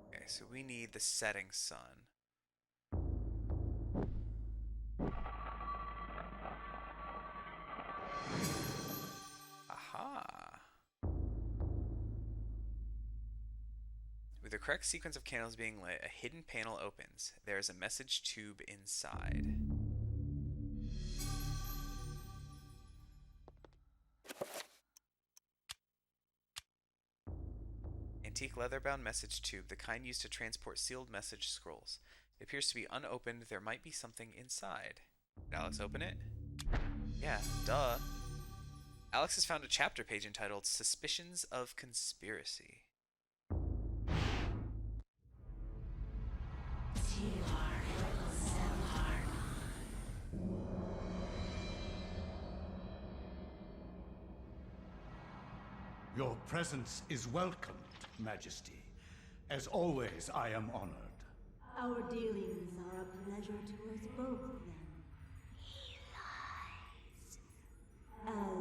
[SPEAKER 1] Okay, so we need the setting sun. Aha. With the correct sequence of candles being lit, a hidden panel opens. There is a message tube inside. Antique leather-bound message tube, the kind used to transport sealed message scrolls. It appears to be unopened. There might be something inside. Did Alex open it? Yeah, duh. Alex has found a chapter page entitled Suspicions of Conspiracy.
[SPEAKER 5] Your presence is welcomed, Majesty. As always, I am honored.
[SPEAKER 7] Our dealings are a pleasure to us both, then. He lies.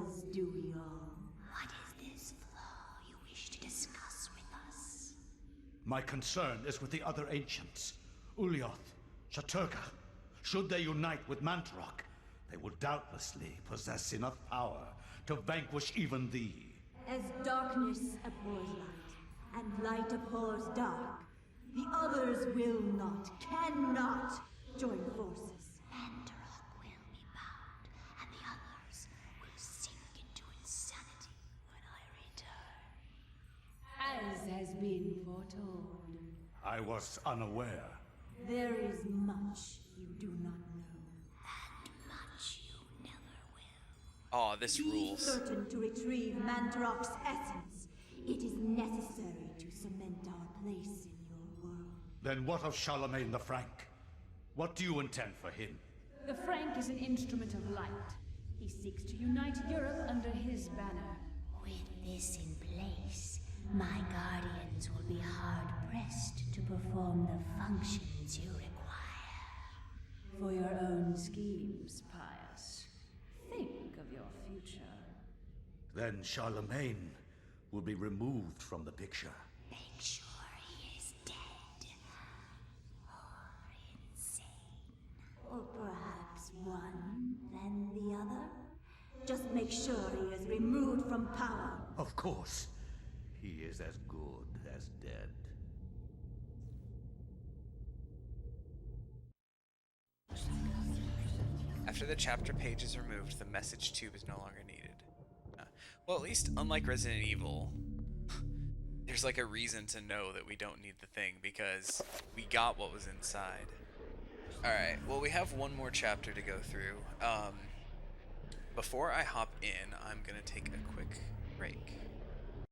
[SPEAKER 7] As do we all. What is this flaw you wish to discuss with us?
[SPEAKER 5] My concern is with the other ancients. Ulyaoth, Shaturga. Should they unite with Mantarok, they will doubtlessly possess enough power to vanquish even thee.
[SPEAKER 7] As darkness abhors light, and light abhors dark, the others will not, cannot join forces. Mantarok will be bound, and the others will sink into insanity when I return. As has been foretold.
[SPEAKER 5] I was unaware.
[SPEAKER 7] There is much you do not know. And much you never will.
[SPEAKER 1] Aw, this rules.
[SPEAKER 7] Be certain to retrieve Mantarok's essence. It is necessary to cement our place in your world.
[SPEAKER 5] Then what of Charlemagne the Frank? What do you intend for him?
[SPEAKER 3] The Frank is an instrument of light. He seeks to unite Europe under his banner.
[SPEAKER 7] With this in place, my guardians will be hard-pressed to perform the functions you require.
[SPEAKER 3] For your own schemes, Pius. Think of your future.
[SPEAKER 5] Then Charlemagne will be removed from the picture.
[SPEAKER 7] Make sure he is dead. Or insane. Or perhaps one, then the other. Just make sure he is removed from power.
[SPEAKER 5] Of course. He is as good as dead.
[SPEAKER 1] After the chapter page is removed, the message tube is no longer needed. Well, at least unlike Resident Evil, there's like a reason to know that we don't need the thing because we got what was inside. Alright, well we have one more chapter to go through. Before I hop in, I'm gonna take a quick break.